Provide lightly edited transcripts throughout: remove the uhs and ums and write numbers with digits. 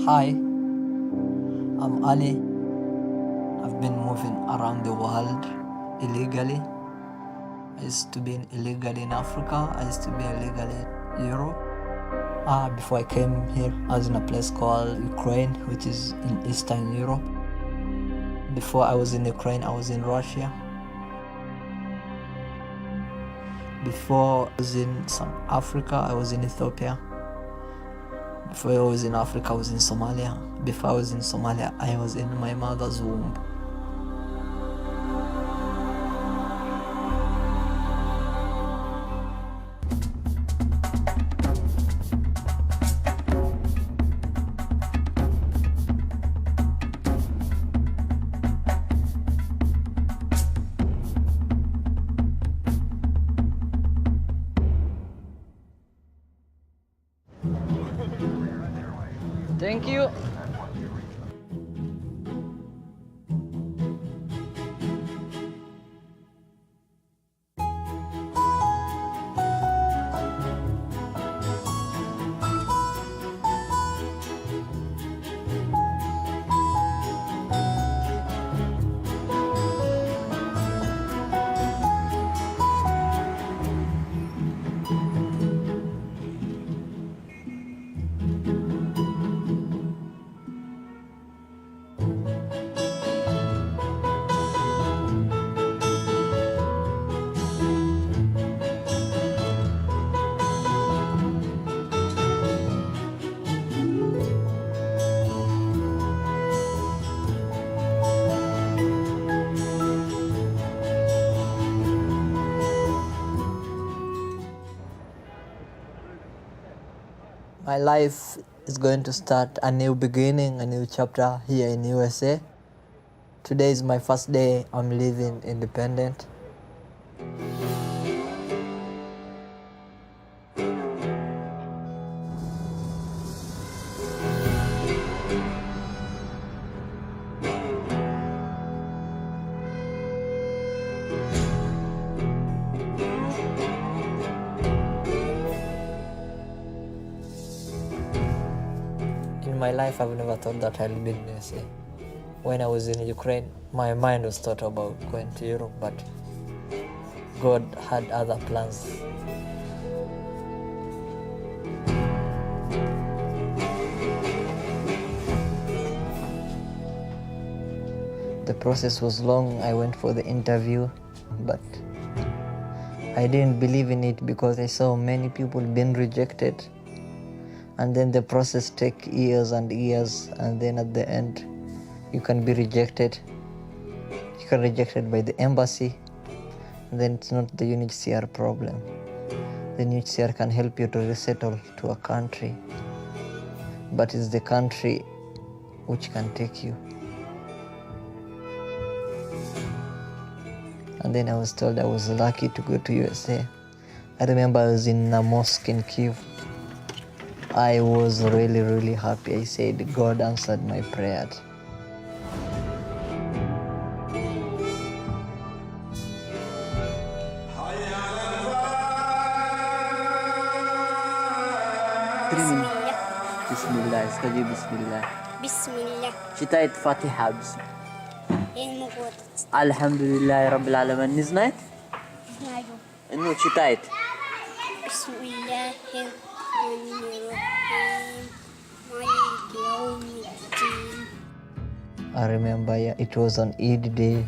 Hi, I'm Ali. I've been moving around the world illegally. I used to be illegal in Africa. I used to be illegal in Europe. Before I came here, I was in a place called Ukraine, which is in Eastern Europe. Before I was in Ukraine, I was in Russia. Before I was in South Africa, I was in Ethiopia. Before I was in Africa, I was in Somalia. Before I was in Somalia, I was in my mother's womb. Thank you. My life is going to start a new beginning, a new chapter here in USA. Today is my first day I'm living independent. In my life, I've never thought that I'll be in USA. When I was in Ukraine, my mind was thought about going to Europe, but God had other plans. The process was long. I went for the interview, but I didn't believe in it because I saw many people being rejected. And then the process takes years and years, and then at the end, you can be rejected. You can be rejected by the embassy, and then it's not the UNHCR problem. The UNHCR can help you to resettle to a country, but it's the country which can take you. And then I was told I was lucky to go to USA. I remember I was in a mosque in Kyiv. I was really, really happy. I said, God answered my prayer. Bismillah, استجي Bismillah. Bismillah. شتايت فاتحة بسم المغوط الحمد لله رب العالمين نزنايت نايو إنه شتايت بسم الله الرحمن الرحيم مالك يوم الدين. I remember it was on Eid Day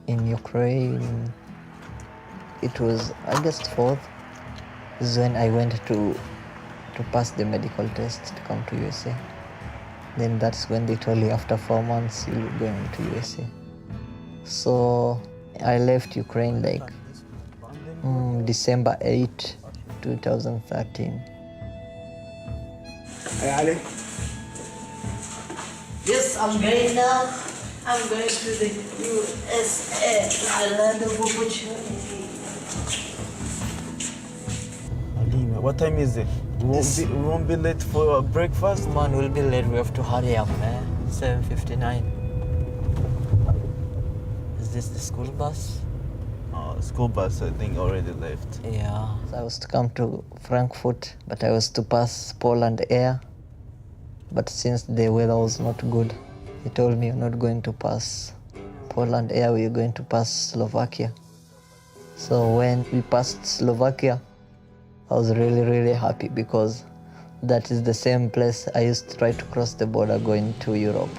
in Ukraine. It was August 4th. This is when I went to pass the medical test to come to USA. Then that's when they told you after 4 months you're going to USA. So I left Ukraine like December 8, 2013. Hey Ali. Yes, I'm going now. I'm going to the USA, the land of opportunity. Ali, what time is it? We won't be late for breakfast? Come on, we'll be late. We have to hurry up, man. 7:59. Is this the school bus? School bus, I think, already left. Yeah. So I was to come to Frankfurt, but I was to pass Poland Air. But since the weather was not good, he told me, you're not going to pass Poland Air, we're going to pass Slovakia. So when we passed Slovakia, I was really happy because that is the same place I used to try to cross the border going to Europe.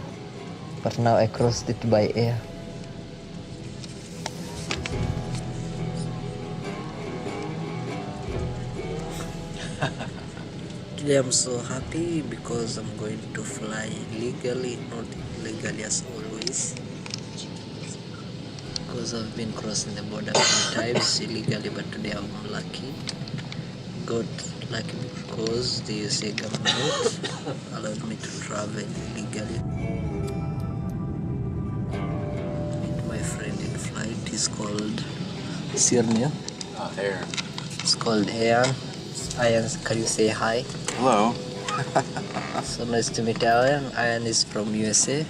But now I crossed it by air. Today I'm so happy because I'm going to fly legally, not illegally as always. Because I've been crossing the border many times illegally, but today I'm lucky. Got lucky because the USA government allowed me to travel illegally. Meet my friend in flight. He's called, what's your name? Aaron. It's called Aaron. Aaron, can you say hi? Hello. So nice to meet Aaron. Aaron is from USA.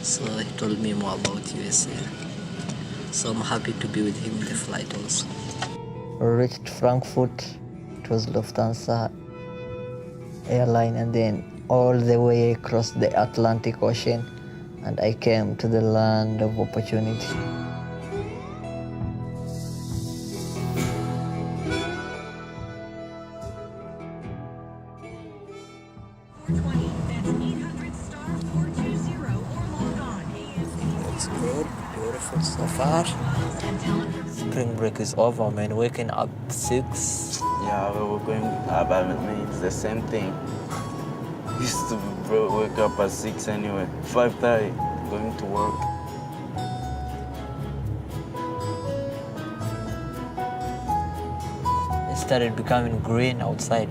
So he told me more about USA. So I'm happy to be with him in the flight also. We reached Frankfurt. It was Lufthansa airline, and then all the way across the Atlantic Ocean, and I came to the land of opportunity. It's good, beautiful so far. Spring break is over, man. Waking up 6. Yeah, we were going up. I mean, it's the same thing. Used to wake up at 6 anyway. 5:30, going to work. It started becoming green outside.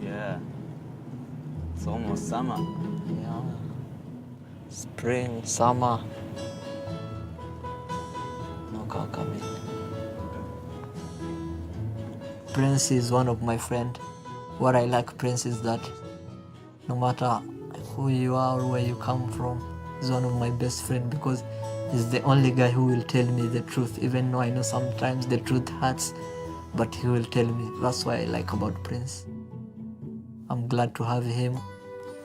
Yeah. It's almost summer. Yeah. Spring, summer. No car coming. Prince is one of my friends. What I like Prince is that no matter who you are or where you come from, he's one of my best friends because he's the only guy who will tell me the truth, even though I know sometimes the truth hurts, but he will tell me. That's what I like about Prince. I'm glad to have him.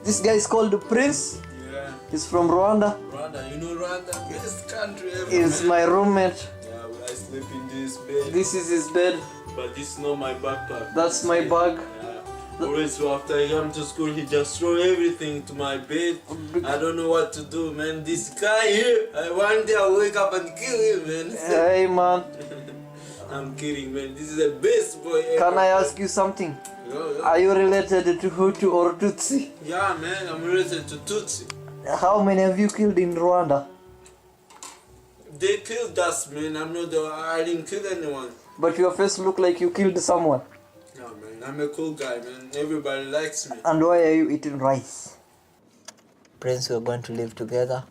This guy is called Prince. Yeah. He's from Rwanda. Rwanda, you know Rwanda? Best country ever. He's my roommate. Yeah, I sleep in this bed. This is his bed. But this is not my backpack. That's my bag. Yeah. Always so after I come to school, he just throw everything to my bed. I don't know what to do, man. This guy here, one day I'll wake up and kill him, man. Hey man, I'm kidding, man. This is the best boy ever. can I ask you something? Yeah, Are you related to Hutu or Tutsi? yeah, man, I'm related to Tutsi. How many have you killed in Rwanda? They killed us, man. I didn't kill anyone. But your face look like you killed someone. No, man, I'm a cool guy, man. Everybody likes me. And why are you eating rice? Prince, we're going to live together.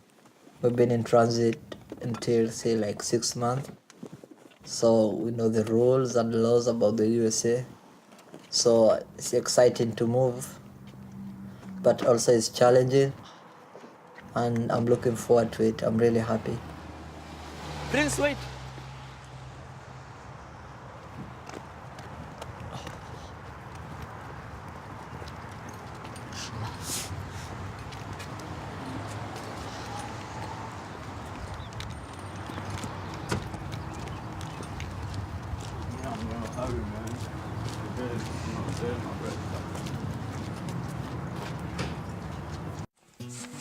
We've been in transit until say like 6 months. So we know the rules and laws about the USA. So it's exciting to move, but also it's challenging. And I'm looking forward to it. I'm really happy. Prince, wait.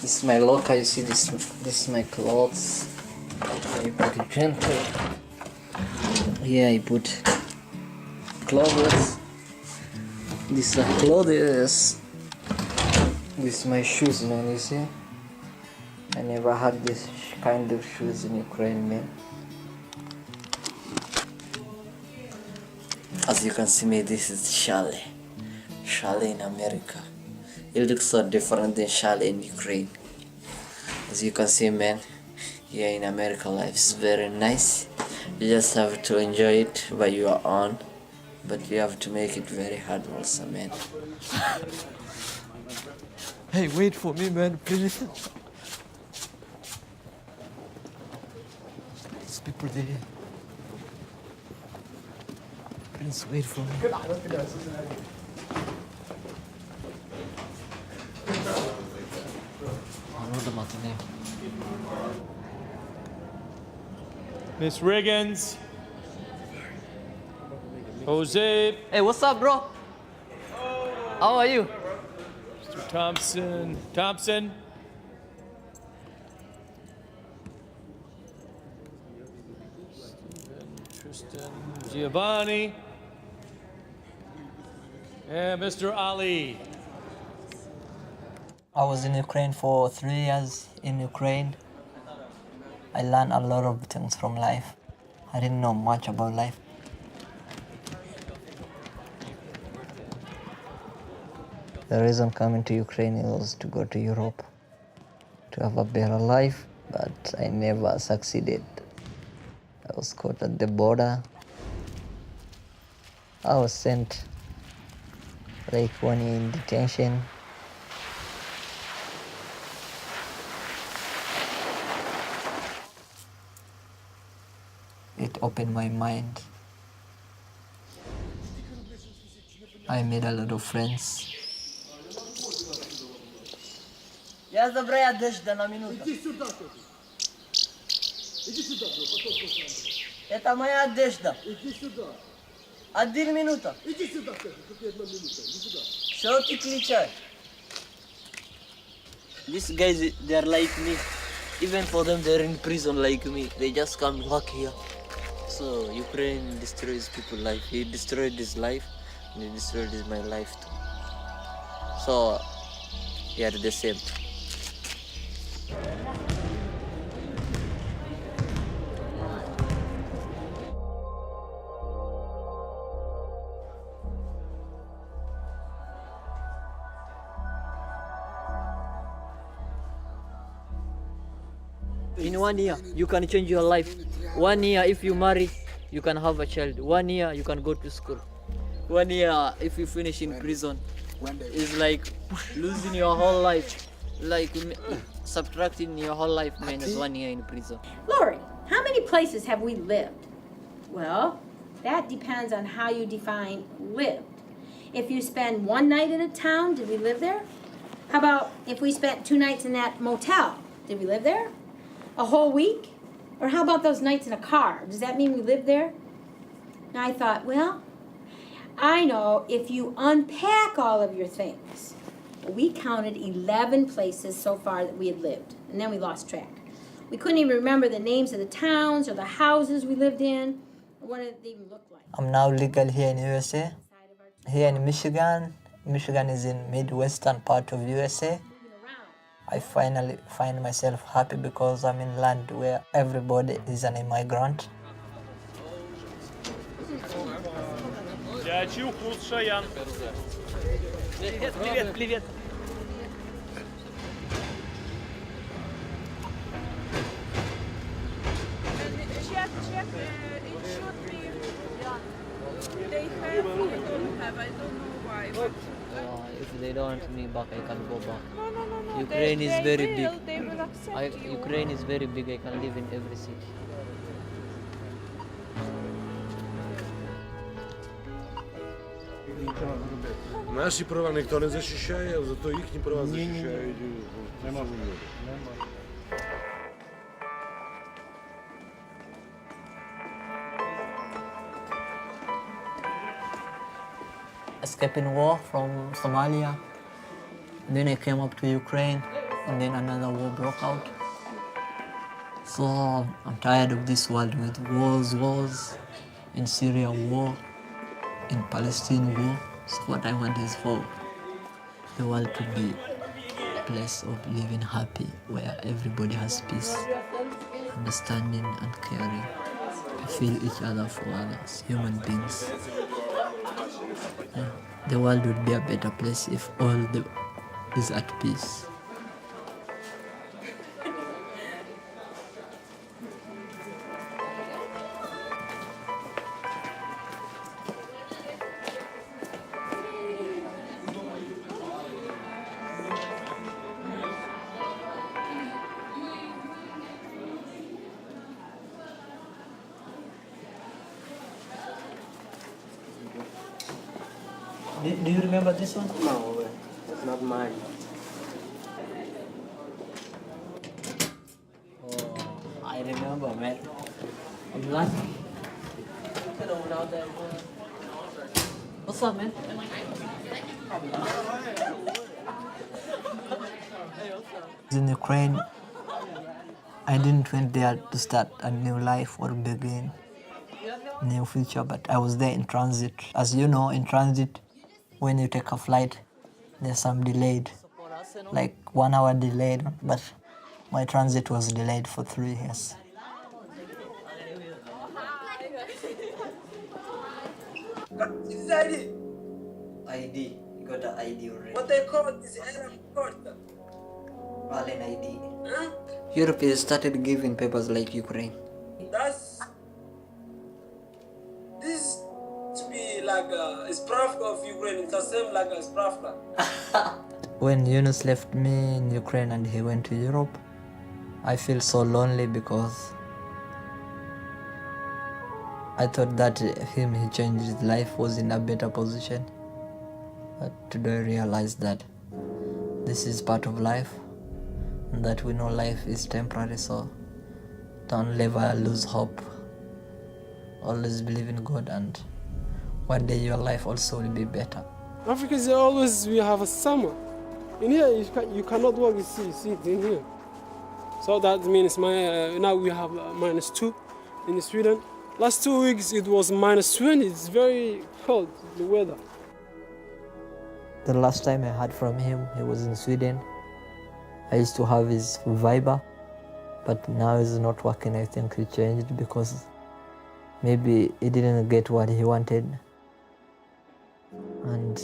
This is my locker. You see this is my clothes. I put it gently. Here I put clothes. These are clothes. This is my shoes, man. You see? I never had this kind of shoes in Ukraine, man. As you can see me, this is Shale. Shale in America. It looks so different than Shale in Ukraine. As you can see, man, here in America life is very nice. You just have to enjoy it by your own, but you have to make it very hard also, man. Hey, wait for me, man, please. These people there. Please wait for me. the matinee. Miss Riggins. Jose. Hey, what's up, bro? How are you? Mr. Thompson. Thompson. Stephen, Tristan, Giovanni. And Mr. Ali. I was in Ukraine for 3 years in Ukraine. I learned a lot of things from life. I didn't know much about life. The reason coming to Ukraine was to go to Europe, to have a better life, but I never succeeded. I was caught at the border. I was sent like 1 year in detention. It opened my mind. I made a lot of friends. Я забираю одежду на минуту. Иди сюда. Иди сюда, это моя одежда. Иди сюда. 1 минута. Иди сюда, тут 1 минута. Иди сюда. Что ты кричишь? These guys, they're like me. Even for them, they're in prison like me. They just come work here. So Ukraine destroys people's life. He destroyed his life, and he destroyed my life too. So they are the same. In 1 year, you can change your life. 1 year, if you marry, you can have a child. 1 year, you can go to school. 1 year, if you finish in prison, it's like losing your whole life. Like subtracting your whole life minus 1 year in prison. Lori, how many places have we lived? Well, that depends on how you define lived. If you spend 1 night in a town, did we live there? How about if we spent 2 nights in that motel? Did we live there? A whole week? Or how about those nights in a car? Does that mean we lived there? And I thought, well, I know if you unpack all of your things. We counted 11 places so far that we had lived, and then we lost track. We couldn't even remember the names of the towns or the houses we lived in, or what it even looked like. I'm now legal here in USA. Here in Michigan. Michigan is in midwestern part of USA. I finally find myself happy because I'm in land where everybody is an immigrant. Привет. Check, it should be they have, we don't have, I don't know why. If they don't want me back, I can go back. No. Ukraine is very big. They will accept you. Ukraine is very big. I can live in every city. Наші права ніхто не захищає, зато їхні права захищають. Нема. Escaping war from Somalia. Then I came up to Ukraine, and then another war broke out. So I'm tired of this world with wars. In Syria war, in Palestine war. So what I want is for the world to be a place of living happy, where everybody has peace, understanding and caring. We feel each other for others, human beings. Yeah. The world would be a better place if all is at peace. Do you remember this one? No, it's not mine. remember, man. I'm lucky. What's up, man? In Ukraine, I didn't went there to start a new life or begin a new future, but I was there in transit. As you know, in transit, when you take a flight, there's some delayed, like 1 hour delayed, but my transit was delayed for 3 years. This is ID. ID, you got the ID already. What they call this airport? Alien ID. Huh? Europe has started giving papers like Ukraine. This to be like a spravka of Ukraine. It's the same like a spravka. When Yunus left me in Ukraine and he went to Europe, I feel so lonely because I thought that he changed his life, was in a better position. But today I realized that this is part of life, and that we know life is temporary, so don't ever lose hope. Always believe in God, and one day your life also will be better. Africa is always, we have a summer. In here, you cannot work with see in here. So that means now we have -2 in Sweden. Last 2 weeks it was -20. It's very cold, the weather. The last time I heard from him, he was in Sweden. I used to have his Viber, but now it's not working. I think he changed because maybe he didn't get what he wanted. And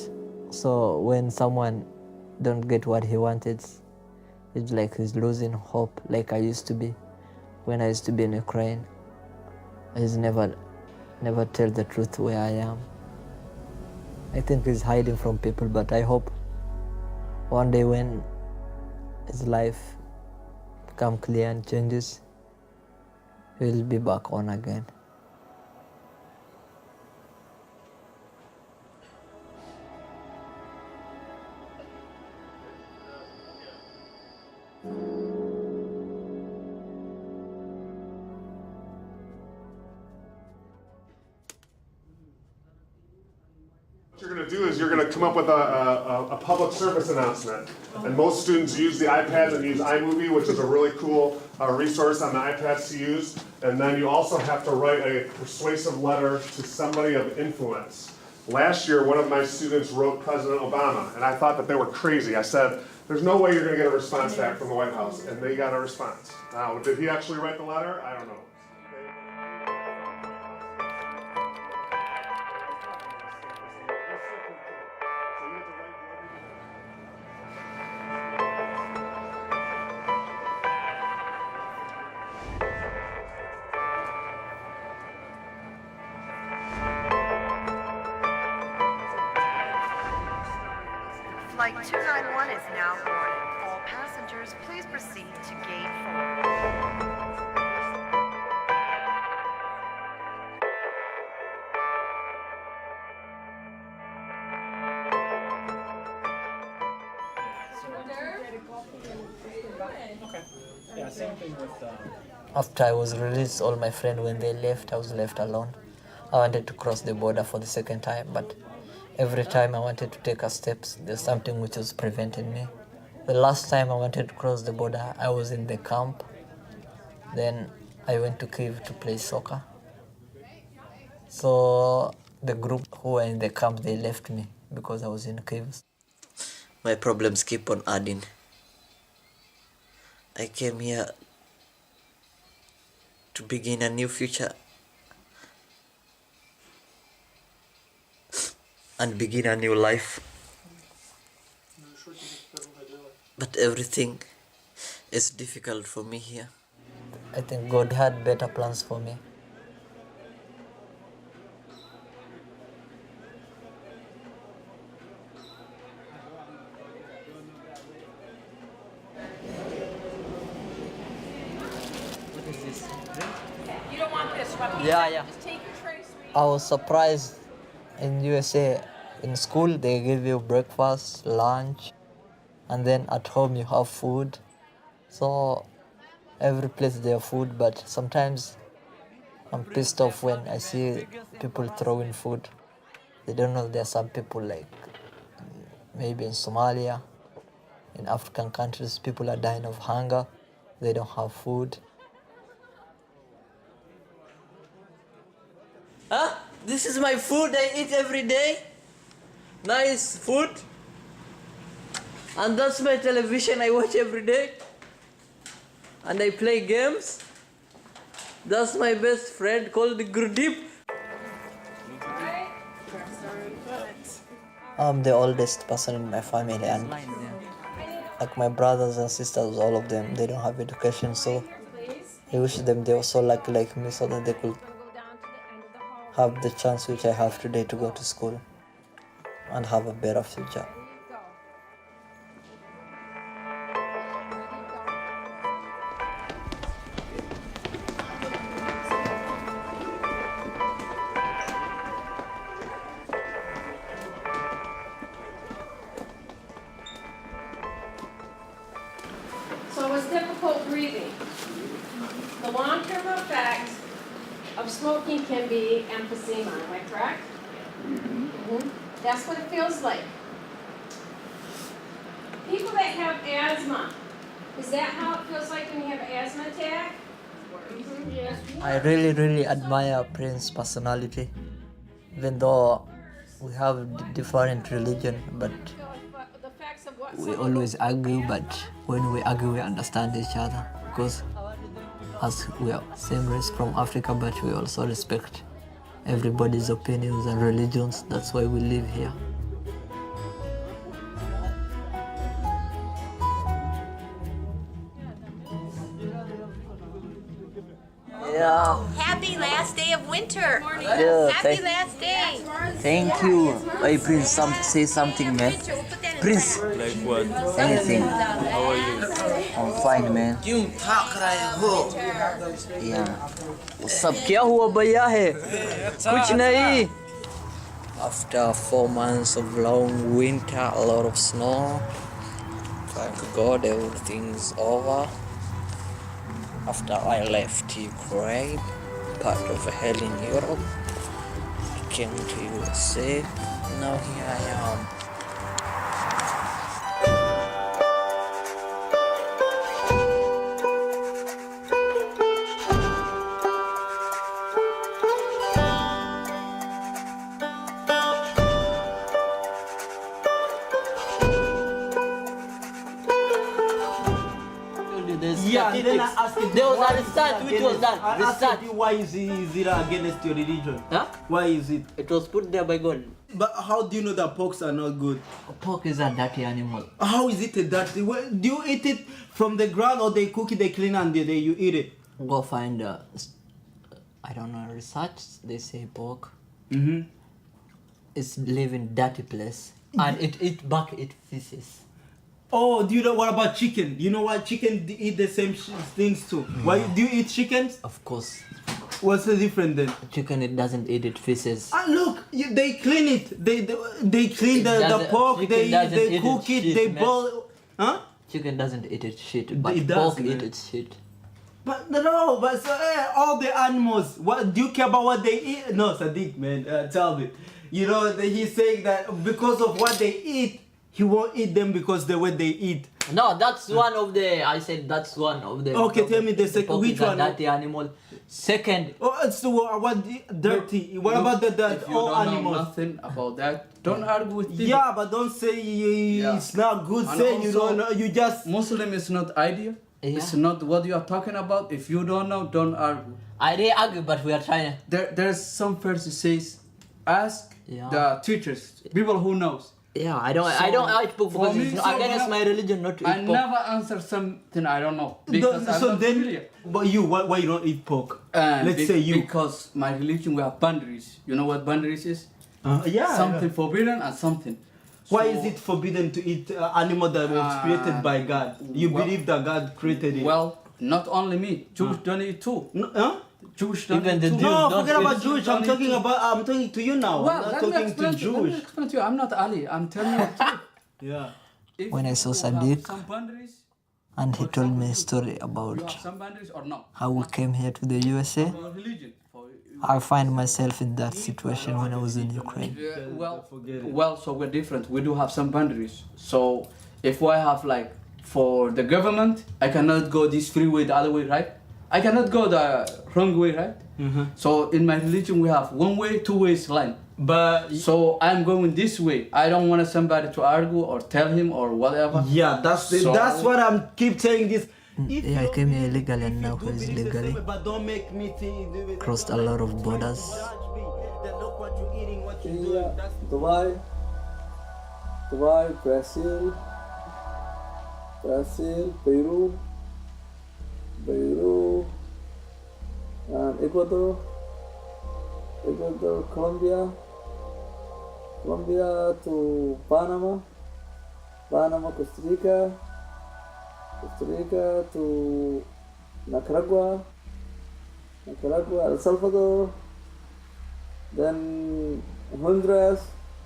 so when someone don't get what he wanted, it's like he's losing hope, like I used to be. When I used to be in Ukraine, I just never tell the truth where I am. I think he's hiding from people, but I hope one day when his life become clear and changes, he'll be back on again. What you're going to do is you're going to come up with a public service announcement. And most students use the iPads and use iMovie, which is a really cool resource on the iPads to use. And then you also have to write a persuasive letter to somebody of influence. Last year, one of my students wrote President Obama, and I thought that they were crazy. I said, there's no way you're going to get a response back from the White House. And they got a response. Now, did he actually write the letter? I don't know. Flight 291 is now boarding. All passengers, please proceed to gate 4. After I was released, all my friends, when they left, I was left alone. I wanted to cross the border for the second time, but every time I wanted to take a step, there's something which was preventing me. The last time I wanted to cross the border, I was in the camp. Then I went to Kyiv to play soccer. So the group who were in the camp, they left me because I was in Kyiv. My problems keep on adding. I came here to begin a new future and begin a new life. But everything is difficult for me here. I think God had better plans for me. What is this? You don't want this, right? Yeah. Just take your tray, sweetie. I was surprised in USA. In school, they give you breakfast, lunch, and then at home you have food. So every place their food, but sometimes I'm pissed off when I see people throwing food. They don't know there are some people like maybe in Somalia, in African countries, people are dying of hunger. They don't have food. Huh? This is my food I eat every day. Nice food. And that's my television I watch every day. And I play games. That's my best friend called Gurdeep. I'm the oldest person in my family, and like my brothers and sisters, all of them, they don't have education, so I wish them they were so lucky like me so that they could have the chance which I have today to go to school and have a better future. So it was difficult breathing. The long-term effect of smoking can be emphysema, am I correct? Mm-hmm. That's what it feels like. People that have asthma, is that how it feels like when you have an asthma attack? Mm-hmm. Yes. I really admire Prince's personality, even though we have different religion, but we always argue, but when we argue we understand each other, because as we are same race from Africa, but we also respect everybody's opinions and religions. That's why we live here. Yeah. Happy last day of winter. Yeah, Happy last day. Thank you. Hey Prince, say something, man. Prince. Like what? Anything. How are you? I'm fine, man. क्यों थक रहे हो? Yeah. सब क्या हुआ भैया है? कुछ नहीं. After 4 months of long winter, a lot of snow, thank God everything's over. After I left Ukraine, part of hell in Europe, I came to USA. Now here I am. Yeah, and then I asked you, There was a research which was done. I asked you why is it against your religion? Huh? Why is it? It was put there by God. But how do you know that porks are not good? Pork is a dirty animal. How is it a dirty? Do you eat it from the ground or they cook it, they clean and you eat it? Go find, I don't know, research. They say pork. Mm-hmm. It's live in dirty place and it eat back its feces. Oh, do you know what about chicken? You know what? Chicken eat the same things too. Why do you eat chickens? Of course. What's the difference then? Chicken, it doesn't eat its feces. Ah, look, they clean it. They clean the pork. They cook it. They boil. Huh? Chicken doesn't eat its shit, but It does, pork man. eat its shit. But no, but so, all the animals. What do you care about what they eat? No, Sadiq, man, tell me. You know, he's saying that because of what they eat, he won't eat them because the way they eat. No, that's one of the. I said that's one of the. Okay, tell me the second. Pork Which is a one? dirty animal. Second. Oh, so what dirty? What about the all animals? Nothing about that. Don't argue with people. Yeah, but don't say it's not good. And Say you also, don't know. You just Muslim is not ideal. It's not what you are talking about. If you don't know, don't argue. I didn't argue, but we are trying. There's some verse that says, ask the teachers, people who knows. Yeah, I don't like pork because it's against my religion not to eat I pork. never answer something I don't know because I'm not familiar. But you, why you don't eat pork? Let's say you. Because my religion we have boundaries. You know what boundaries is? Yeah. Something forbidden and something. Why is it forbidden to eat animal that was created by God? You believe that God created it? Well, not only me. Jews don't eat too. Jewish don't Even eat the too. Jews No, don't forget eat. about Jewish. I'm talking to you now. Well, I'm not let me talking to explain Jewish. Let me explain to you. I'm not Ali. I'm telling you the truth. Yeah. If When I saw people have Sadiq, some boundaries, And he told me a story about Some boundaries or no? how we came here to the USA. For religion. I find myself in that situation when I was in Ukraine. Well, so we're different. We do have some boundaries. So if I have like for the government, I cannot go this freeway the other way, right? I cannot go the wrong way, right? So in my religion, we have one way, two ways line. But so I'm going this way. I don't want somebody to argue or tell him or whatever. Yeah, that's what I'm keep saying this. Yeah, I came here illegally and now he's legally But don't make me think crossed a lot of borders. Dubai, Brazil, Peru, and Ecuador, Colombia to Panama, Costa Rica to Nicaragua, El Salvador, then Honduras,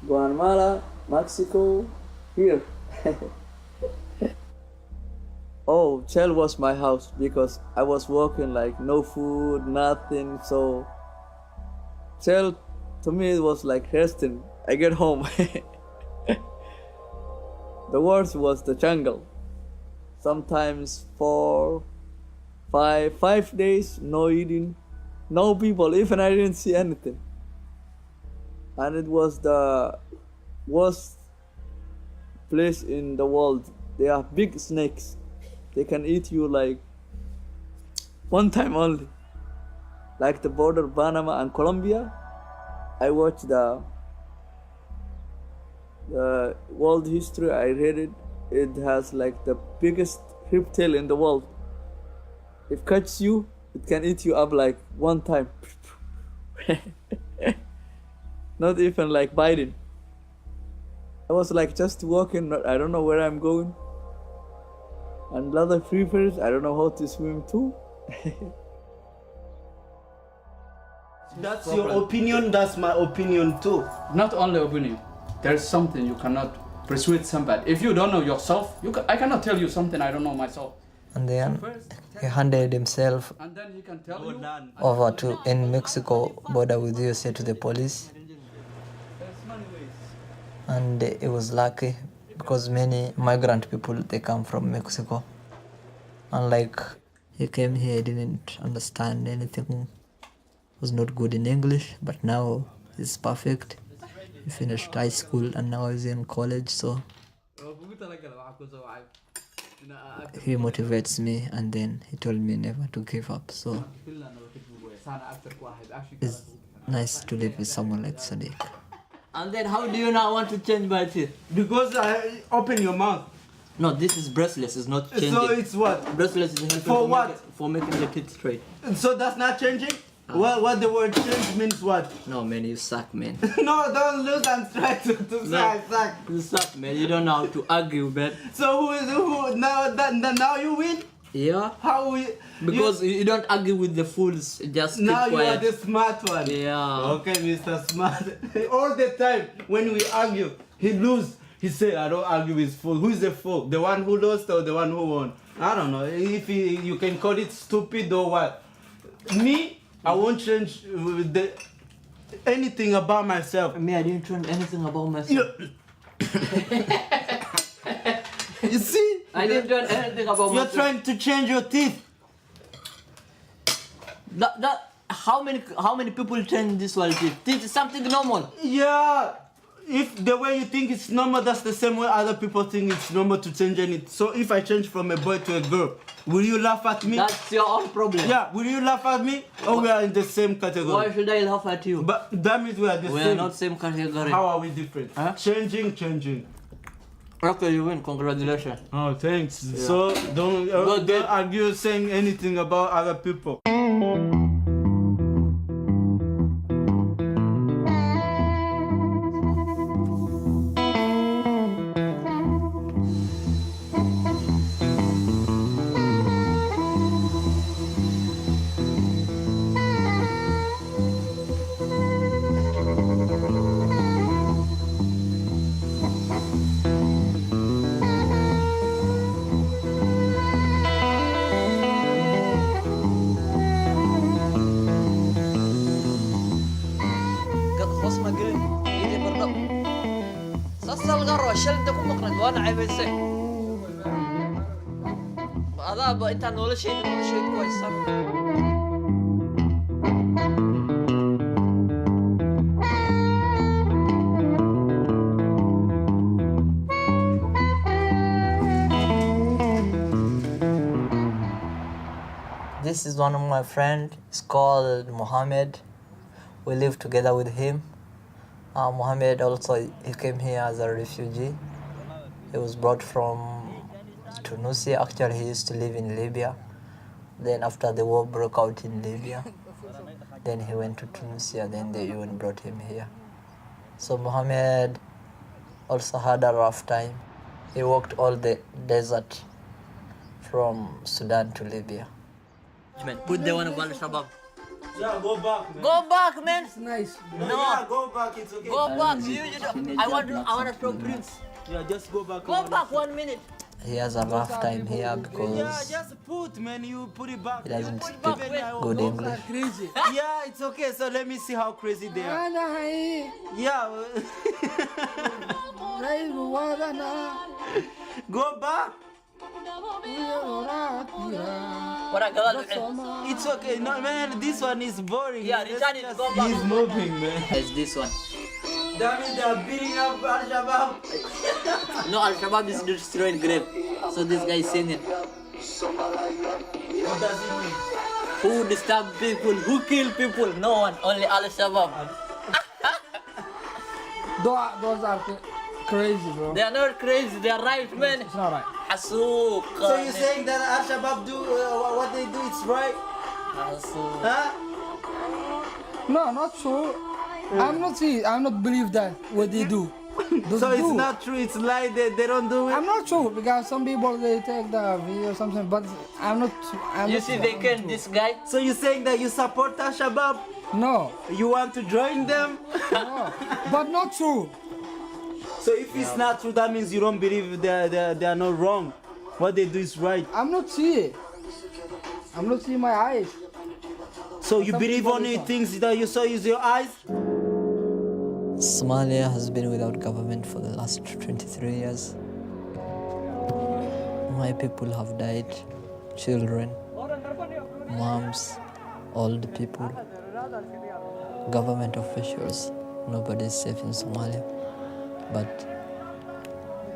Guatemala, Mexico, here. Oh, Shell was my house because I was working like no food, nothing. So Shell to me it was like resting. I get home. The worst was the jungle. Sometimes 4, 5 days, no eating, no people, even I didn't see anything. And it was the worst place in the world. They are big snakes. They can eat you like one time only. Like the border Panama and Colombia, I watched the world history, I read it. It has like the biggest reptile in the world. If it catches you, it can eat you up like one time. Not even like biting. I was like just walking, I don't know where I'm going. And a lot of rivers, I don't know how to swim too. That's your opinion, that's my opinion too. Not only opinion. There's something you cannot persuade somebody. If you don't know yourself, I cannot tell you something I don't know myself. And then he handed himself And then he can tell you. over to in Mexico border with USA to the police. And it was lucky because many migrant people, they come from Mexico. And like he came here, didn't understand anything, was not good in English, but now he's perfect. He finished high school and now he's in college, so he motivates me, and then he told me never to give up. So it's nice to live with someone like Sadiq. And then how do you not want to change my teeth? Because I open your mouth. No, this is bracelets, it's not changing. So it's what? Bracelets is helping For what? for making the teeth straight. So that's not changing? What the word change means what? No man, you suck, man. No, don't lose and try to say I suck. You suck, man. You don't know how to argue, man. So who now you win? Yeah. How we? Because you don't argue with the fools. Just keep Now quiet. you are the smart one. Yeah. Okay, Mr. Smart. All the time when we argue, he lose. He say, I don't argue with fool. Who's the fool? The one who lost or the one who won? I don't know. If you can call it stupid or what. Me, I won't change anything about myself. Me, I didn't change anything about myself. You see? I didn't change anything about myself. You're trying to change your teeth. How many people change this world teeth? Teeth is something normal. Yeah. If the way you think it's normal, that's the same way other people think it's normal to change anything. So if I change from a boy to a girl, will you laugh at me? That's your own problem. Yeah, will you laugh at me? Or we are in the same category? Why should I laugh at you? But that means we are the same. We are not same category. How are we different? Huh? Changing. Okay, you win. Congratulations. Oh, thanks. Yeah. So don't argue saying anything about other people. فشلت كم مقرن وانا عيبسك هذا انت ولا شيء كويس This is one of my friends. It's called Mohammed. We live together with him. Mohammed also, he came here as a refugee. He was brought from Tunisia. Actually, he used to live in Libya. Then after the war broke out in Libya, then he went to Tunisia. Then the UN brought him here. So Mohammed also had a rough time. He walked all the desert from Sudan to Libya. Put the one of Al-Shabaab. Yeah, go back, man. Go back, man. It's nice. No. Yeah, go back. It's okay. Go back. I want to show Prince. Yeah, just go back. Go back 1 minute. He has a rough time here because yeah, just put, man. You put it back. He doesn't speak good English. Crazy. Yeah, it's okay. So let me see how crazy they are. Yeah. Go back. It's okay. No, man, this one is boring. Yeah, return it. Go back. He's moving, man. It's this one. That means they are beating up Al-Shabaab. No, Al-Shabaab is destroying grave. So this guy is singing. What does it mean? Who disturb people? Who kill people? No one. Only Al-Shabaab. Those are crazy, bro. They are not crazy. They are right, man. It's not right. So you're saying that Al-Shabaab do what they do? It's right? Huh? No, not true. I'm not believe that what they do. So it's not true. It's lie. They don't do it. I'm not sure because some people they take the video or something, but I'm not. You see, they killed this guy. So you're saying that you support Al-Shabaab? No. You want to join them? No, but not true. So if it's not true, that means you don't believe they are not wrong. What they do is right. I'm not seeing. I'm not seeing my eyes. So you believe only things that you saw with your eyes? Somalia has been without government for the last 23 years. My people have died, children, moms, old people, government officials. Nobody is safe in Somalia. But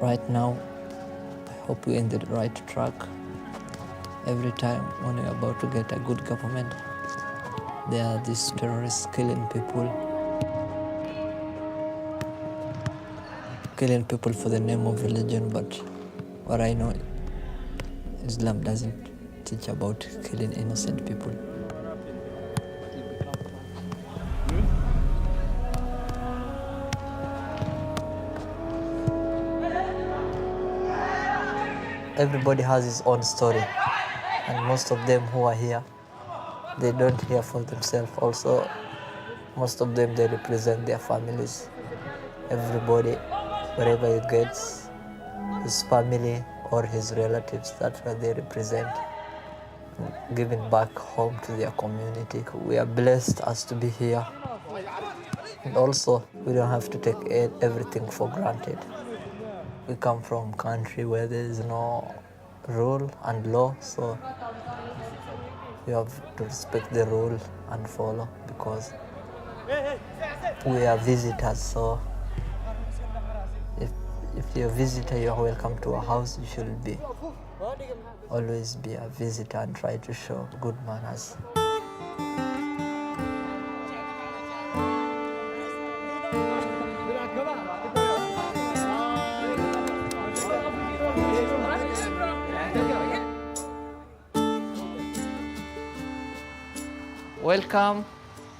right now, I hope we're in the right track. Every time when we're about to get a good government, there are these terrorists killing people for the name of religion. But what I know, Islam doesn't teach about killing innocent people. Everybody has his own story, and most of them who are here, they don't hear for themselves. Also, most of them, they represent their families. Everybody, wherever he gets, his family or his relatives, that's what they represent, giving back home to their community. We are blessed as to be here. And also, we don't have to take everything for granted. We come from a country where there is no rule and law, so we have to respect the rule and follow because we are visitors. So if you're a visitor, you're welcome to our house. You should always be a visitor and try to show good manners. Welcome.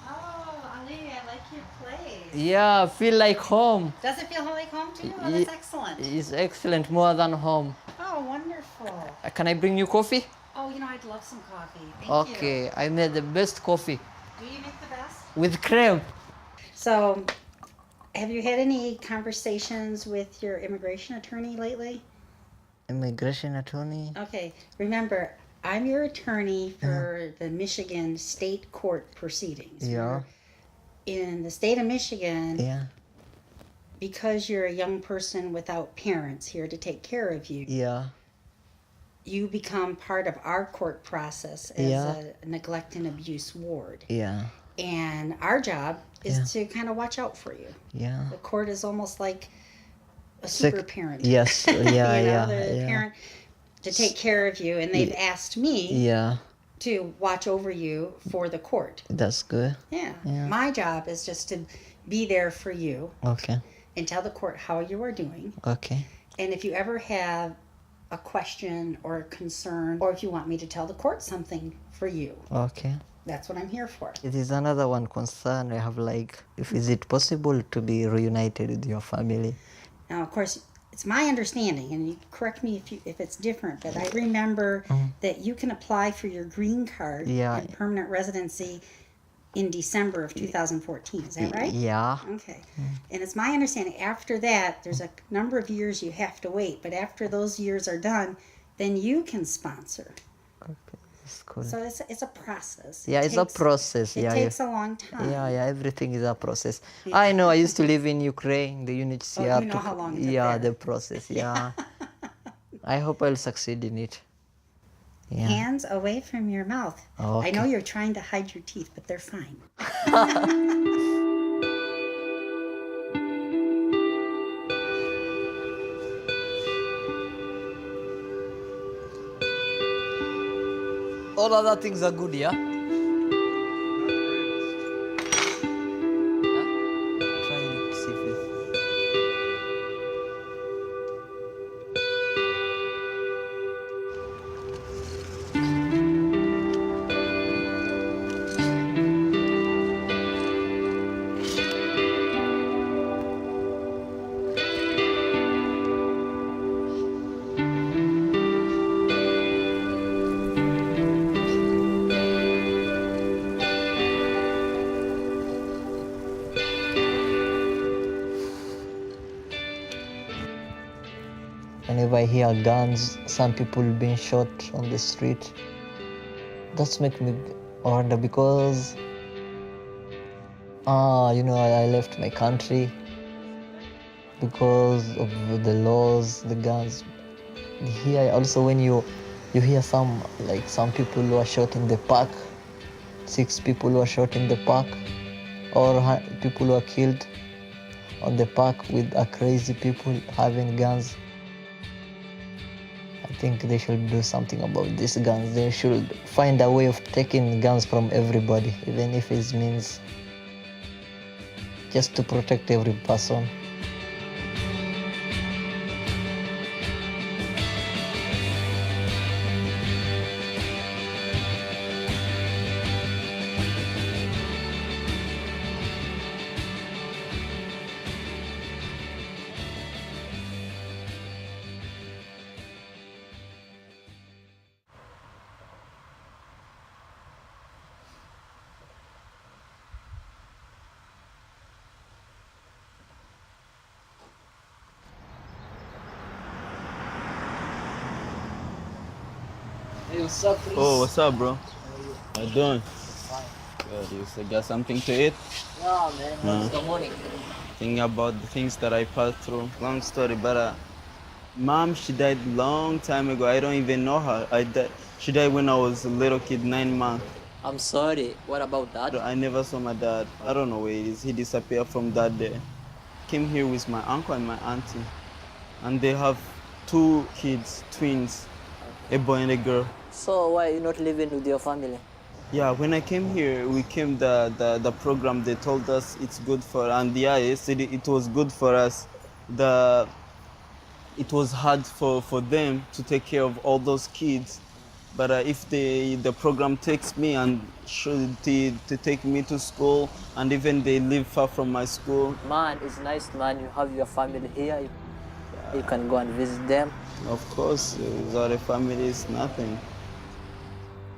Oh, Ali, I like your place. Yeah, feel like home. Does it feel like home to you? Oh, that's excellent. It's excellent, more than home. Oh, wonderful. Can I bring you coffee? Oh, I'd love some coffee. Thank you. Okay, I made the best coffee. Do you make the best? With cream. So, have you had any conversations with your immigration attorney lately? Immigration attorney? Okay, remember, I'm your attorney for the Michigan State Court proceedings. Yeah. In the state of Michigan, because you're a young person without parents here to take care of you, Yeah. you become part of our court process as a neglect and abuse ward. Yeah. And our job is to kind of watch out for you. Yeah. The court is almost like a super parent. Yes. Yeah. They're the parent to take care of you, and they've asked me to watch over you for the court. That's good. Yeah. My job is just to be there for you. Okay. And tell the court how you are doing. Okay. And if you ever have a question or a concern, or if you want me to tell the court something for you, Okay. that's what I'm here for. It is another one concern I have, like, if is it possible to be reunited with your family? Now, of course, it's my understanding, and you correct me if it's different, but I remember that you can apply for your green card and permanent residency in December of 2014. Is that right? Yeah. Okay. And it's my understanding after that, there's a number of years you have to wait, but after those years are done, then you can sponsor. That's cool. So it's a process. Yeah, it's a process. It takes a long time. Yeah, everything is a process. I know, I used to live in Ukraine, the UNHCR. Oh, you know how long it took there. the process, yeah. I hope I'll succeed in it. Yeah. Hands away from your mouth. Okay. I know you're trying to hide your teeth, but they're fine. All other things are good, yeah? Try to see if it... Whenever I hear guns, some people being shot on the street, that's make me wonder because, I left my country because of the laws, the guns. Here also when you hear some people who are shot in the park, 6 people who are shot in the park, or people who are killed on the park with crazy people having guns. I think they should do something about these guns. They should find a way of taking guns from everybody, even if it means just to protect every person. Hey, what's up, Chris? Oh, what's up, bro? How you doing? Good. You still got something to eat? Yeah, man. It's the morning. Thinking about the things that I passed through. Long story, but Mom, she died long time ago. I don't even know her. She died when I was a little kid, 9 months. I'm sorry. What about Dad? I never saw my dad. I don't know where he is. He disappeared from that day. Came here with my uncle and my auntie. And they have 2 kids, twins, a boy and a girl. So why are you not living with your family? Yeah, when I came here, we came the program. They told us it's good for, and yeah, yesterday it was good for us. It was hard for them to take care of all those kids, but if the program takes me and to take me to school, and even they live far from my school. Man, it's nice, man. You have your family here. You can go and visit them. Of course, without a family, it's nothing.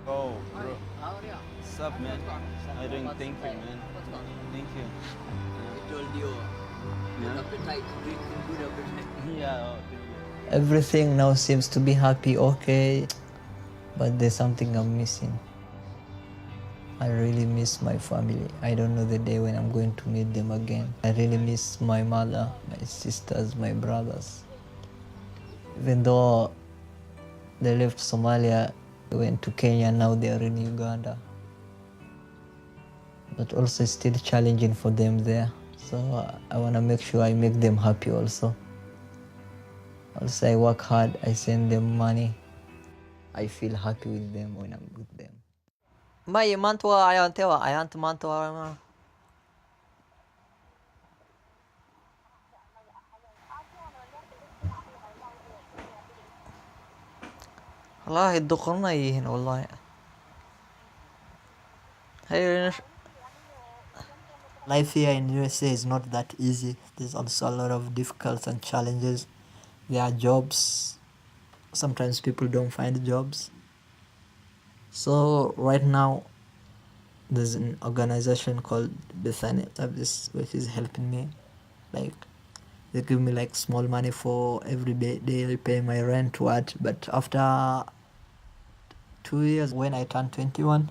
Oh, bro. What's up, man? I don't thank you, man. Thank you. I told you. Good appetite. Good appetite. Yeah. Everything now seems to be happy, okay, but there's something I'm missing. I really miss my family. I don't know the day when I'm going to meet them again. I really miss my mother, my sisters, my brothers. Even though they left Somalia, they went to Kenya, now they are in Uganda. But also it's still challenging for them there. So I want to make sure I make them happy also. Also I work hard, I send them money. I feel happy with them when I'm with them. Mai mantua ayantewa ayant mantua. والله الدقرنا يهين والله. Hey, life here in USA is not that easy. There's also a lot of difficulties and challenges. There are jobs. Sometimes people don't find jobs. So right now, there's an organization called Bethany Service which is helping me. Like, they give me like small money for every day I pay my rent, but after 2 years, when I turn 21,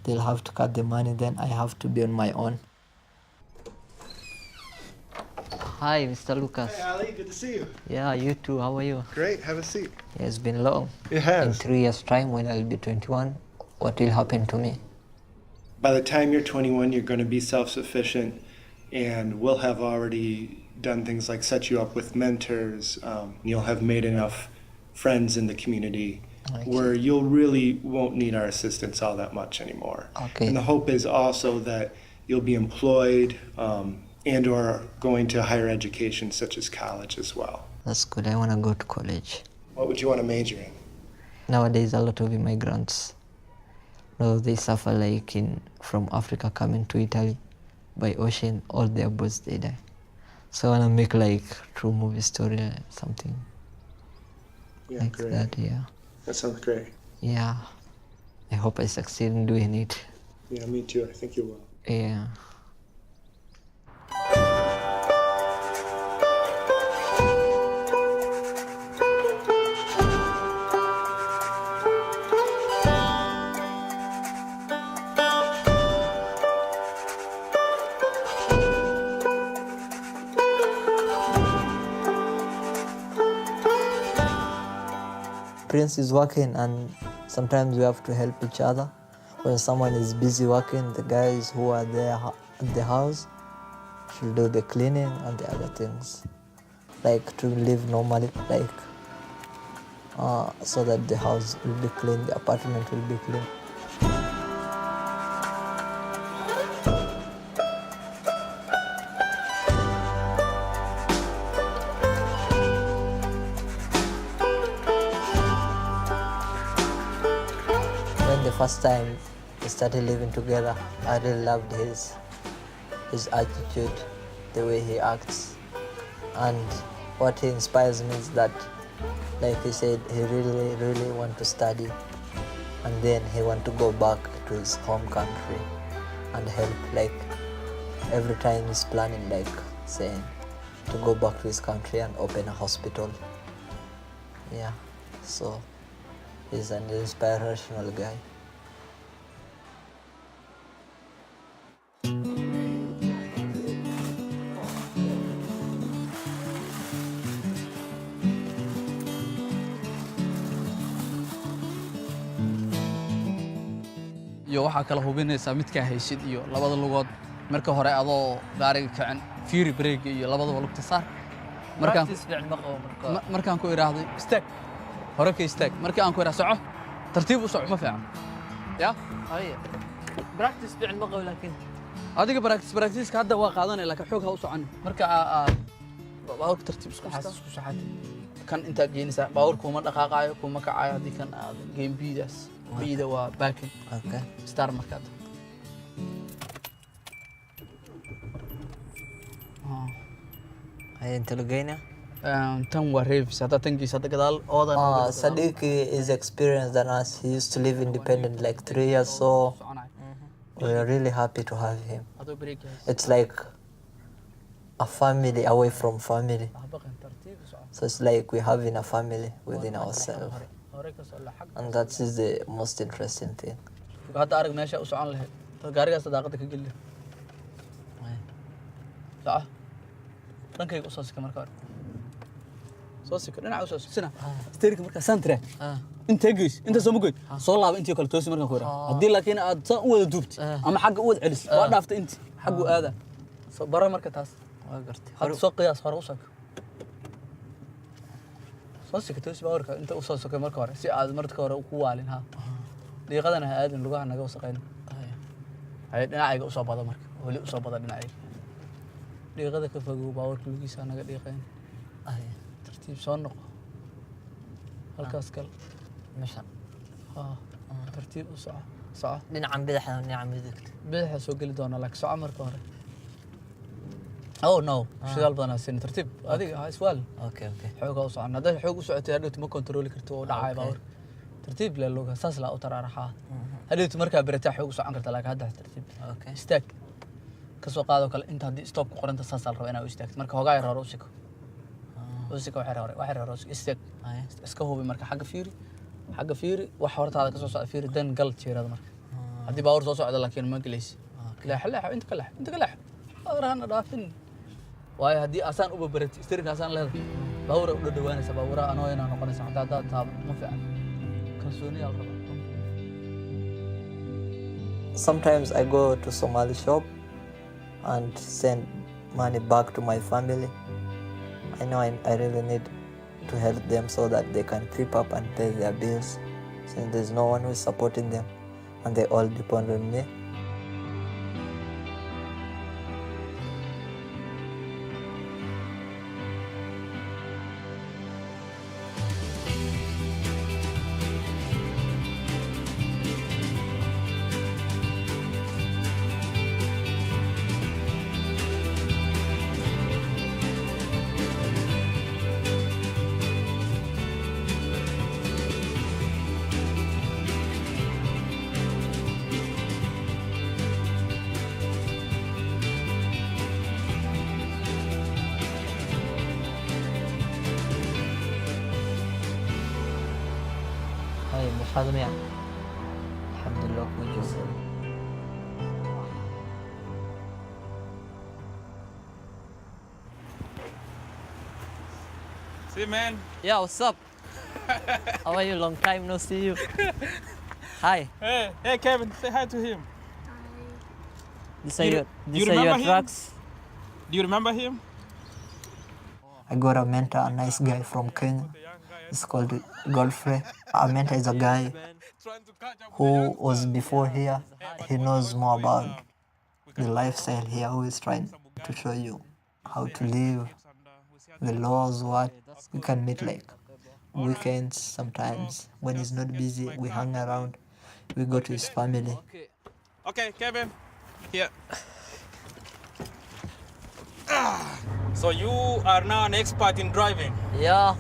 they'll have to cut the money, then I have to be on my own. Hi, Mr. Lucas. Hey, Ali, good to see you. Yeah, you too. How are you? Great, have a seat. Yeah, it's been long. It has. In 3 years' time, when I'll be 21, what will happen to me? By the time you're 21, you're going to be self-sufficient, and we'll have already done things like set you up with mentors. You'll have made enough friends in the community where you'll really won't need our assistance all that much anymore. Okay. And the hope is also that you'll be employed and or going to higher education such as college as well. That's good. I want to go to college. What would you want to major in? Nowadays, a lot of immigrants, they suffer like from Africa coming to Italy by ocean, all their boats, they die. So I want to make like true movie story, something like great. that, yeah. That sounds great. Yeah. I hope I succeed in doing it. Yeah, me too. I think you will. Yeah. Prince is working and sometimes we have to help each other. When someone is busy working, the guys who are there at the house should do the cleaning and the other things. Like to live normally, like so that the house will be clean, the apartment will be clean. First time we started living together, I really loved his attitude, the way he acts, and what he inspires me is that, like he said, he really want to study, and then he want to go back to his home country and help. Like every time he's planning, like saying to go back to his country and open a hospital. Yeah, so he's an inspirational guy. iyo waxa kala hubinaysa midka haysid iyo labada lugood marka hore adoo gaariga kacan fiiri break iyo labadaba lugta saar markaan ku iraahday istaag hore ka istaag markaan ku iraahdo soco tartiib u soco ma fiican ya haya practice fiican ma qabo laakiin adiga practice ka hadda waa qaadanay laakiin xoog ha u socon marka baawr tartiib isku saxaad kan inta geenisa baawr kuma dhaqaaqayo kuma kacayo hadii kan game biidas بيدا وباكن اوكي ستار ماركات هاي انت لقينا تم وريف ساتا تنجي ساتا قدال اوضا Sadiq is experienced than us. He used to live independent like 3 years, so we're really happy to have him. It's like a family away from family, so it's like we're having a family within ourselves. And that is the most interesting thing. hadda arag meesha u socon lahayd gaarigaas daaqada ka geli saca dhankayga u soo sika marka hore soo sika dhinaca u soo sina steerinka marka santre inta gees inta soo mugay soo laaba intii kale toosi markan hore haddii laakiin aad saan u wada duubti ama xagga u wada celis waa dhaafta inti xaggu aada soo bara marka taas waa gartay hadda soo qiyaas hore u soo soo toosi bawarka inta u soo sokay marka hore si aad marka hore ku waalin ha diiqadana ha aadin lugaha naga wasaqayn ay dhinacayga u soo bado marka wali u soo bado dhinacayga diiqada ka fogow bawarka lugiisa naga dhiiqayn tartiib soo noqo halkaas kal meeshan tartiib u soco dhinacan bidixda dhinacan midigta bidaxa soo geli doona laakiin soco marka hore oh no shidaal badan siin tartiib adiga ha iswaal okay xooga u socon hadda xoog u socotay hadhow ma control karto oo dhacay baawar tartiib la looga saas la u taraaraxa hadhow marka barata xoog u socon karta laakiin hadda tartiib okay istaag ka soo qaado kale inta hadii stop ku qoranta saas la rabo inaad u istaagto marka hogaa yar hore u siko waxay hore istaag iska hubi marka xagga fiiri wax hortaada ka soo socda fiiri dan gal jeerada marka hadii baawar soo socda laakiin ma galaysi leex inta ka leex baawrana dhaafin waayo haddii asaan uba baratay istirinka asaan leedahay baawra u dhawaanaysa baawra anoo inaa noqonaysa hadaa hadaad taabo ma fiican kalsooni al raba sometimes I go to Somali shop and send money back to my family. I know I really need to help them so that they can keep up and pay their bills since there's no one who is supporting them and they all depend on me. هذا يعني الحمد لله كويس. See man. Yeah, what's up? How are you? Long time no see you. Hi. Hey Kevin, say hi to him. These are your trucks. Do you remember him? I got a mentor, a nice guy from Kenya. It's called Godfrey. A mentor is a guy who was before here. He knows more about the lifestyle here, who is trying to show you how to live, the laws, what. We can meet like weekends sometimes. When he's not busy, we hang around. We go to his family. Okay, Kevin, here. So you are now an expert in driving? Yeah.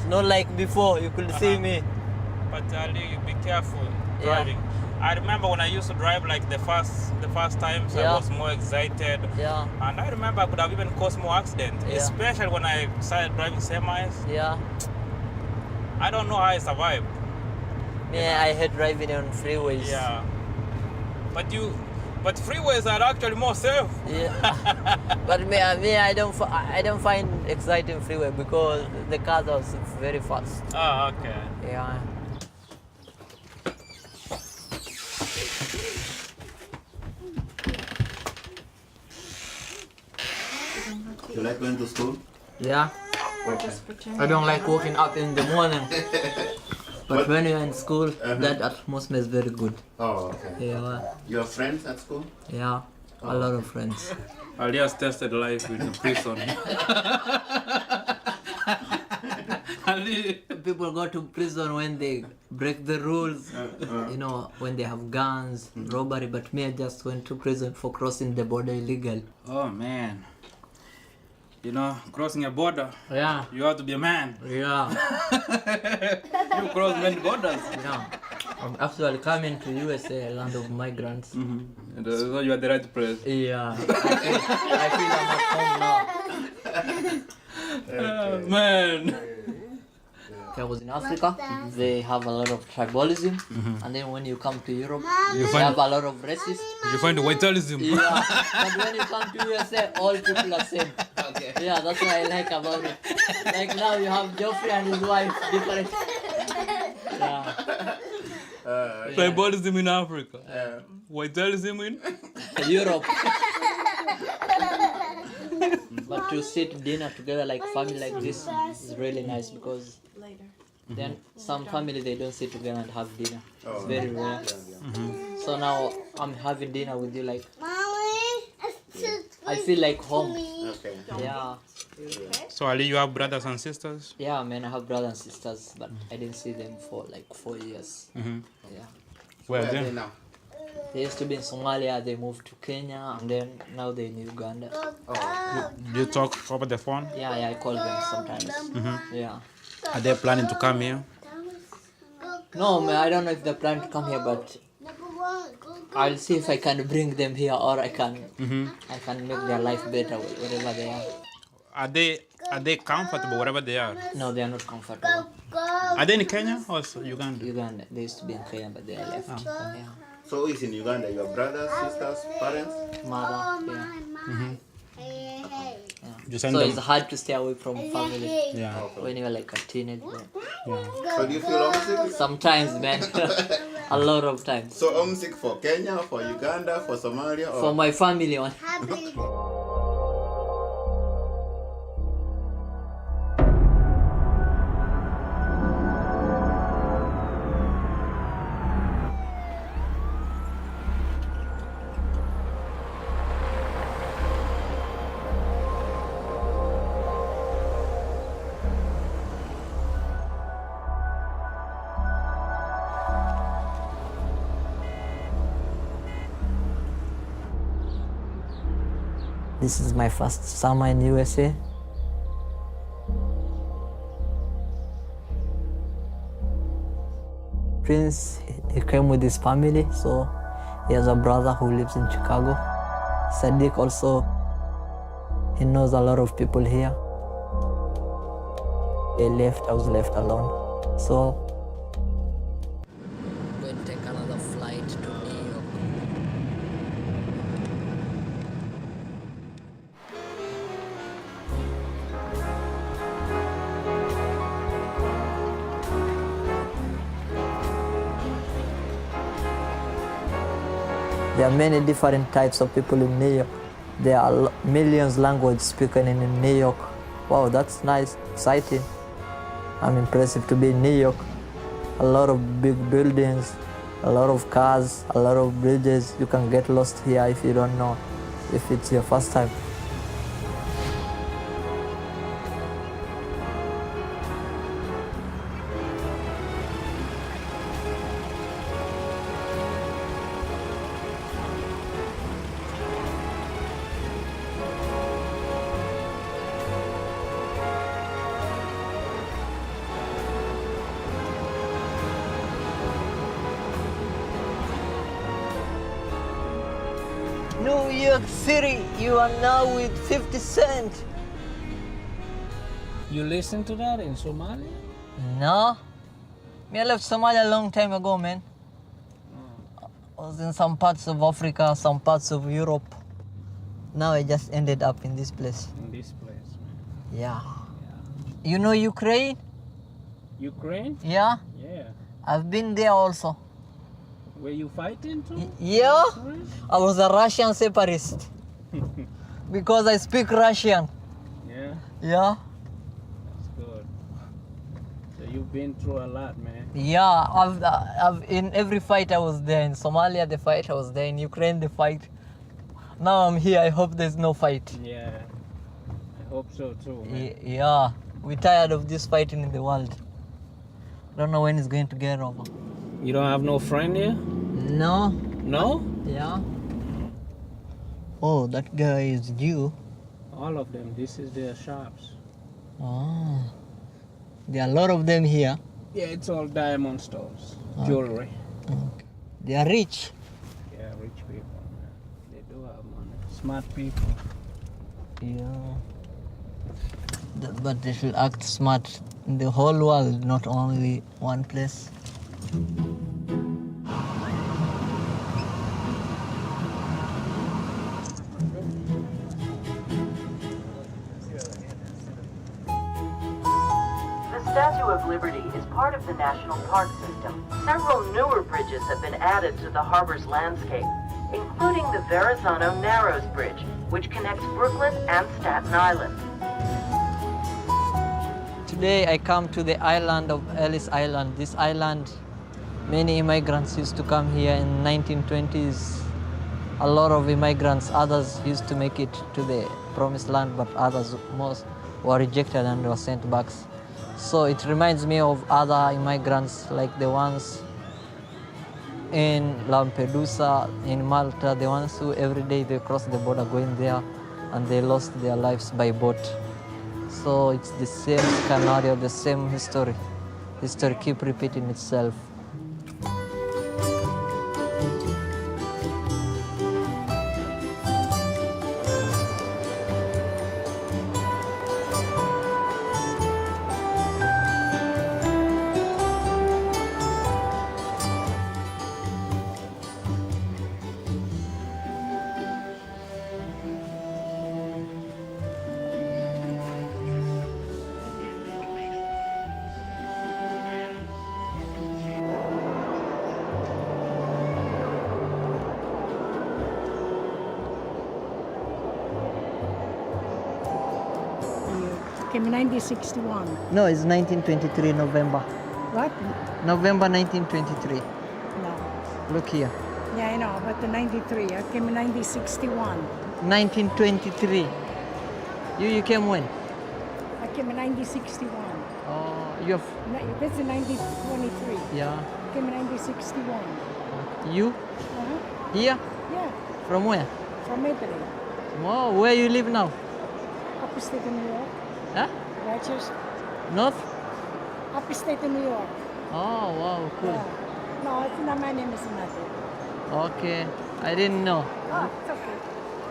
Not like before, you could see me. But Ali, be careful driving. I remember when I used to drive like the first times I was more excited. Yeah. And I remember I could have even caused more accidents, especially when I started driving semis. Yeah. I don't know how I survived. Yeah, I hate driving on freeways. Yeah. But freeways are actually more safe. Yeah. But me, I don't find exciting freeway because the cars are very fast. Oh, okay. Yeah. You like going to school? Yeah. I don't like walking up in the morning. But when you're in school, that atmosphere is very good. Oh, okay. Yeah. You have friends at school? Yeah, a lot of friends. Alias tested life in the prison. People go to prison when they break the rules, you know, when they have guns, robbery. But me, I just went to prison for crossing the border illegally. Oh man. You know, crossing a border. Yeah. You have to be a man. Yeah. You cross many borders. Yeah. I'm actually coming to USA, land of migrants. Mm-hmm. So you are the right place. Yeah. I feel I'm at home now. Man. Okay, I was in Africa. They have a lot of tribalism, and then when you come to Europe, You they find- have a lot of racists. You find the whiteism. Yeah, but when you come to USA, all people are same. Okay. Yeah, that's what I like about it. Like now you have Geoffrey and his wife, different. Yeah. Tribalism in Africa. Whiteism in Europe. But to sit dinner together like family like this is really nice because then some family they don't sit together and have dinner. It's very rare. So now I'm having dinner with you like I feel like home. Okay. Yeah. So Ali, you have brothers and sisters? Yeah, man, I have brothers and sisters, but I didn't see them for like 4 years. Yeah. Where are then? they now? They used to be in Somalia, they moved to Kenya, and then now they're in Uganda. Do you talk over the phone? Yeah, I call them sometimes. Yeah. Are they planning to come here? No, man, I don't know if they plan to come here, but I'll see if I can bring them here or I can make their life better wherever they are. Are they comfortable wherever they are? No, they are not comfortable. Are they in Kenya or Uganda? Uganda. They used to be in Kenya, but they are left. Yeah. So who is in Uganda? Your brothers, sisters, parents? Mother, yeah. You send So them- it's hard to stay away from family Yeah. when you're like a teenager. So do you feel homesick? Sometimes, man. A lot of times. So homesick for Kenya, for Uganda, for Somalia? Or? For my family one. This is my first summer in USA. Prince, he came with his family, so he has a brother who lives in Chicago. Sadiq also, he knows a lot of people here. They left, I was left alone. So, I'm going to take another flight to New York. There are many different types of people in New York. There are millions language spoken in New York. Wow, that's nice, exciting. I'm impressive to be in New York. A lot of big buildings, a lot of cars, a lot of bridges. You can get lost here if you don't know, if it's your first time. New York City, you are now with 50 Cent. You listen to that in Somalia? No. Me, I left Somalia a long time ago, man. I was in some parts of Africa, some parts of Europe. Now I just ended up in this place. In this place, man. Yeah. You know Ukraine? Ukraine? Yeah. Yeah. I've been there also. Were you fighting too? Yeah. I was a Russian separatist because I speak Russian. Yeah. Yeah. That's good. So you've been through a lot, man. Yeah. I've in every fight I was there. In Somalia, the fight I was there. In Ukraine, the fight. Now I'm here. I hope there's no fight. Yeah. I hope so too, man. Yeah. We're tired of this fighting in the world. Don't know when it's going to get over. You don't have no friend here? No. No? Yeah. Oh, that guy is Jew. All of them. This is their shops. Oh. There are a lot of them here. Yeah, it's all diamond stores, Okay. jewelry. Okay. They are rich. Yeah, rich people, man. They do have money. Smart people. Yeah. But they should act smart in the whole world, not only one place. The Statue of Liberty is part of the National Park System. Several newer bridges have been added to the harbor's landscape, including the Verrazano Narrows Bridge, which connects Brooklyn and Staten Island. Today I come to the island of Ellis Island. This island, many immigrants used to come here in 1920s. A lot of immigrants, others used to make it to the promised land, but others, most were rejected and were sent back. So it reminds me of other immigrants like the ones in Lampedusa, in Malta, the ones who every day they cross the border going there and they lost their lives by boat. So it's the same scenario, the same history. History keep repeating itself. Came in 1961. No, it's 1923 November. What? November 1923. No. Look here. Yeah, I know, but the 93. I came in 1961. 1923. You came when? I came in 1961. Oh, you have. This is 1923. Yeah. I came in 1961. You? Uh-huh. Here? Yeah. From where? From Italy. Oh, where you live now? Upstate in New York. Huh? Righteous. North? Upstate in New York. Oh, wow, cool. Yeah. No, it's not, my name is not there. Okay, I didn't know. Oh, it's okay.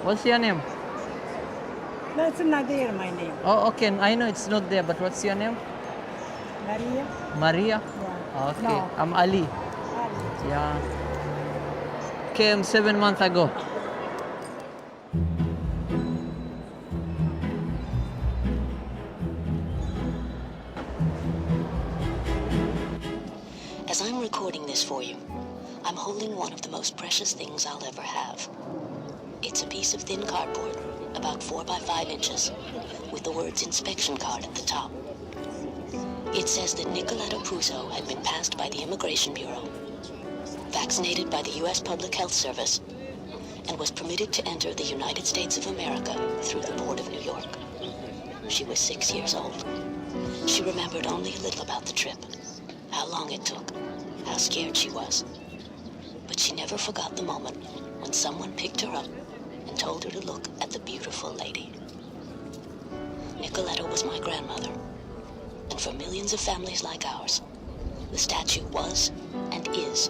What's your name? No, it's not there, my name. Oh, okay, I know it's not there, but what's your name? Maria. Maria? Yeah. Okay, No. I'm Ali. Ali. Yeah. Came 7 months ago. As I'm recording this for you, I'm holding one of the most precious things I'll ever have. It's a piece of thin cardboard, about 4 by 5 inches, with the words inspection card at the top. It says that Nicoletta Puzo had been passed by the Immigration Bureau, vaccinated by the U.S. Public Health Service, and was permitted to enter the United States of America through the Port of New York. She was 6 years old. She remembered only a little about the trip, how long it took, how scared she was. But she never forgot the moment when someone picked her up and told her to look at the beautiful lady. Nicoletta was my grandmother, and for millions of families like ours, the statue was and is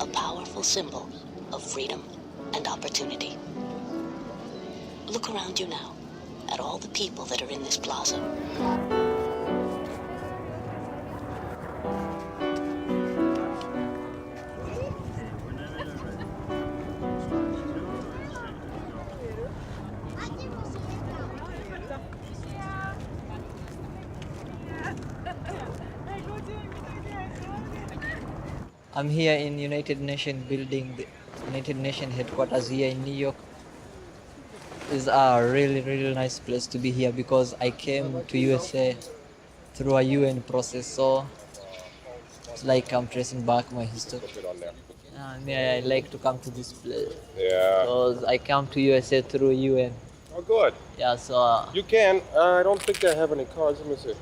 a powerful symbol of freedom and opportunity. Look around you now at all the people that are in this plaza. I'm here in United Nations building, the United Nations headquarters here in New York. It's a really nice place to be here because I came to USA through a UN process, so it's like I'm tracing back my history. Yeah, I like to come to this place. Yeah. Because I come to USA through UN. Oh, good. Yeah, so... You can. I don't think I have any cards. Let me see.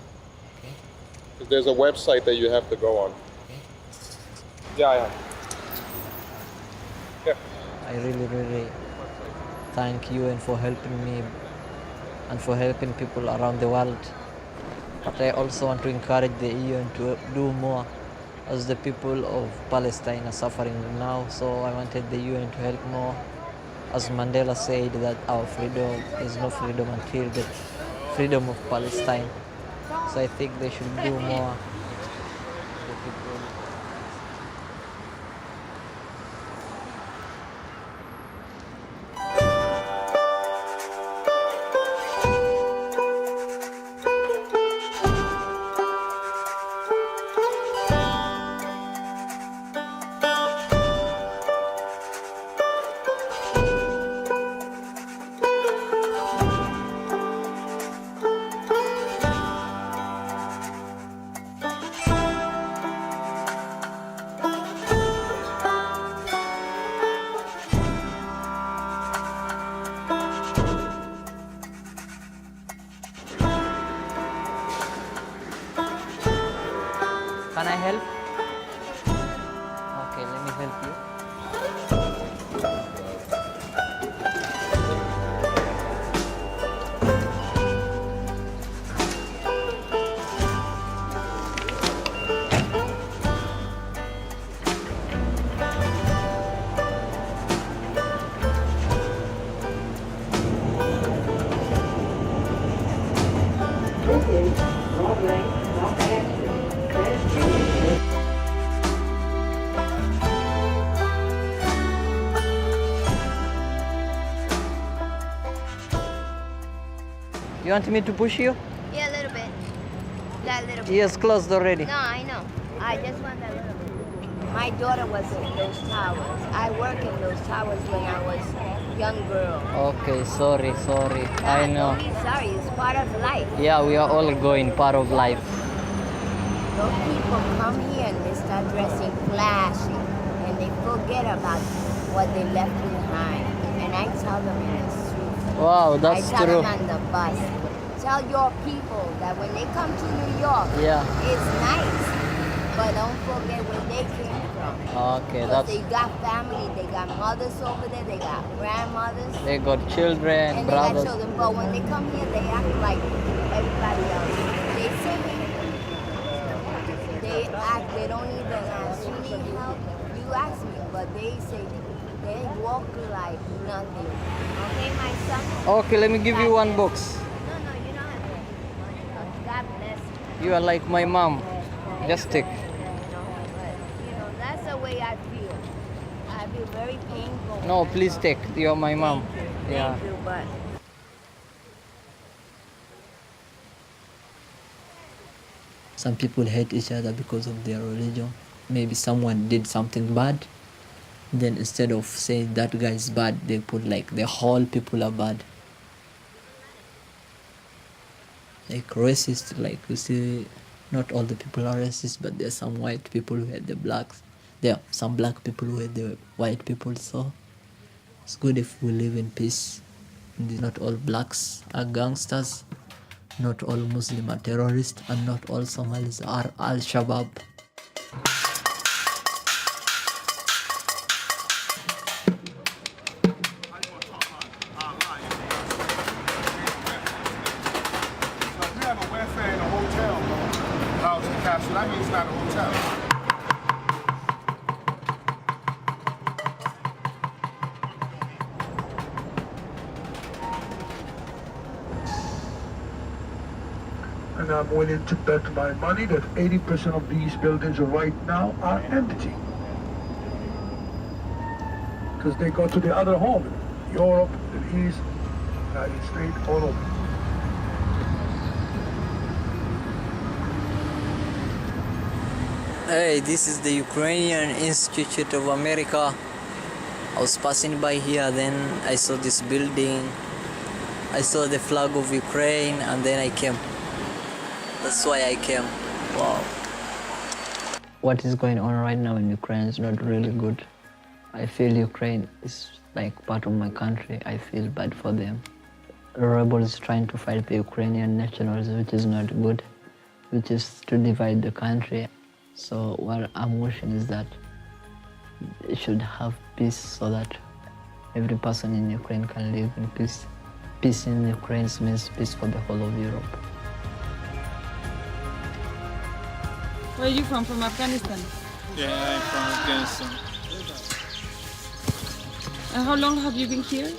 Because there's a website that you have to go on. Yeah, I have. Yeah. I really thank UN for helping me and for helping people around the world. But I also want to encourage the UN to do more as the people of Palestine are suffering now. So I wanted the UN to help more. As Mandela said that our freedom is no freedom until the freedom of Palestine. So I think they should do more for people. Can I help? Okay, let me help you. You want me to push you? Yeah, a little bit. That little bit. Yes, closed already. No, I know. I just want that little bit. My daughter was in those towers. I worked in those towers when I was a young girl. Okay, sorry. I know. Don't be sorry. It's part of life. Yeah, we are all going, part of life. Those people come here and they start dressing flashy and they forget about what they left behind. And I tell them in the street. Wow, that's I tell true. them on the bus. Tell your people that when they come to New York, Yeah. it's nice, but don't forget where they came from. Okay, Because they got family, they got mothers over there, they got grandmothers, They got children, and brothers. they got children. But when they come here, they act like everybody else. They sing, they act, they don't even ask you need help. You ask me, but they say they walk like nothing. Okay, my son. Okay, let me give you one box. No, you don't have to. God bless you. You are like my mom. Just take. That's the way I feel. I feel very painful. No, please take. You are my mom. Yeah. Thank you, but Some people hate each other because of their religion. Maybe someone did something bad. Then instead of saying that guy is bad, they put like the whole people are bad. Like racist, like you see, not all the people are racist, but there's some white people who hate the blacks. There are some black people who hate the white people, so it's good if we live in peace. Not all blacks are gangsters, not all Muslims are terrorists, and not all Somalis are Al-Shabaab. That means it's not a hotel. And I'm willing to bet my money that 80% of these buildings right now are empty. Because they go to the other home, Europe, the East, United States, all over. Hey, this is the Ukrainian Institute of America. I was passing by here, then I saw this building. I saw the flag of Ukraine, and then I came. That's why I came. Wow. What is going on right now in Ukraine is not really good. I feel Ukraine is like part of my country. I feel bad for them. The rebels trying to fight the Ukrainian nationals, which is not good, which is to divide the country. So what I'm wishing is that they should have peace so that every person in Ukraine can live in peace. Peace in Ukraine means peace for the whole of Europe. Where are you from? From Afghanistan? Yeah, I'm from Afghanistan. And how long have you been here?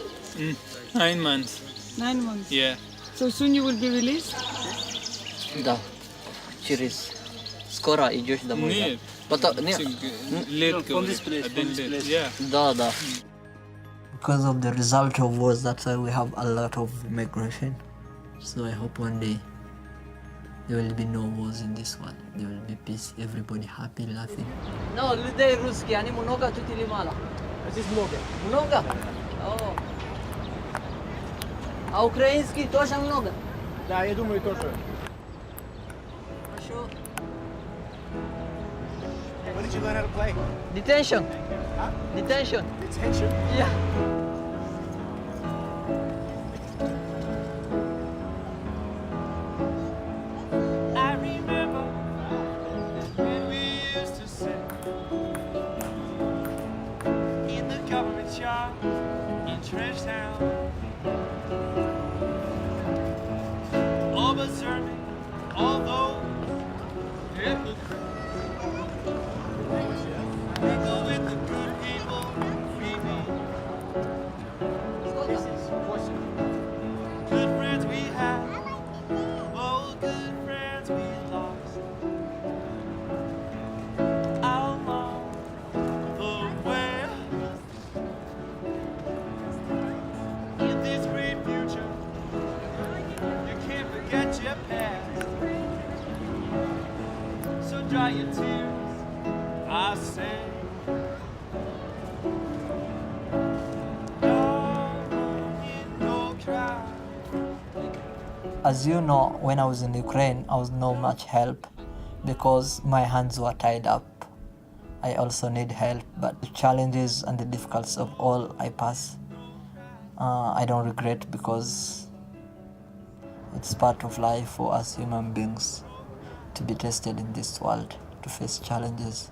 9 months. 9 months? Yeah. So soon you will be released? Da. Cheers. Skora i gdzieś do mojego. Nie. Nie. From this place. Yeah. Da. Because of the result of wars, that's why we have a lot of migration. So I hope one day there will be no wars in this one. There will be peace, everybody happy, laughing. No, людей русские, они много чуть или мало? Здесь много. Много? О. А украинский тоже много? Да, я думаю, тоже. Хорошо. When did you learn how to play? Detention. Huh? Detention. Detention? Yeah. I remember when we used to sit in the government yard in Trench Town, observing all those hypocrites. Mingle with the good people, Phoebe. Good friends we have, oh, good friends we lost. Along the way, in this great future, you can't forget your past. So dry your tears, I say. As you know, when I was in Ukraine, I was no much help because my hands were tied up. I also need help, but the challenges and the difficulties of all I pass, I don't regret because it's part of life for us human beings to be tested in this world, to face challenges.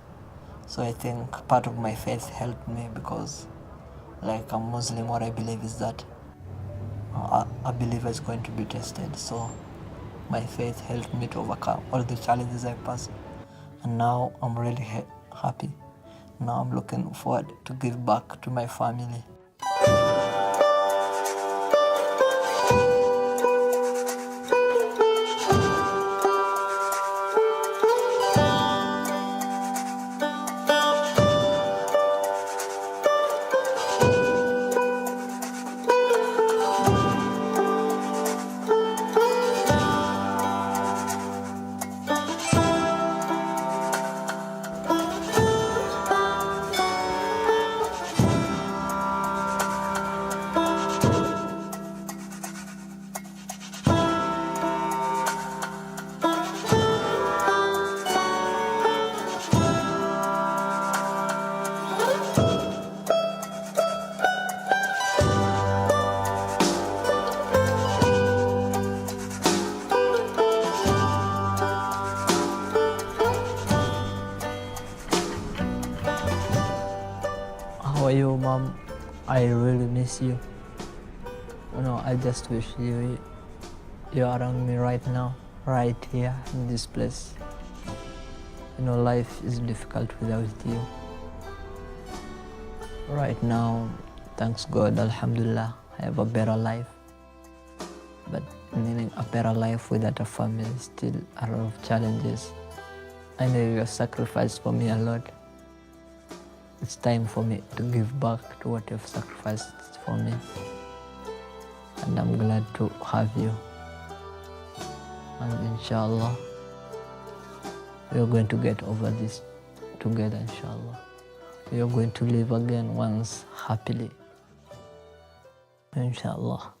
So I think part of my faith helped me because, like a Muslim, what I believe is that a believer is going to be tested. So my faith helped me to overcome all the challenges I passed. And now I'm really happy. Now I'm looking forward to give back to my family. How are you, Mom? I really miss you. I just wish you're around me right now, right here in this place. Life is difficult without you. Right now, thanks God, Alhamdulillah, I have a better life. But meaning a better life without a family is still a lot of challenges. I know you have sacrificed for me a lot. It's time for me to give back to what you've sacrificed for me. And I'm glad to have you. And inshallah, we're going to get over this together, inshallah. We are going to live again once happily. Inshallah.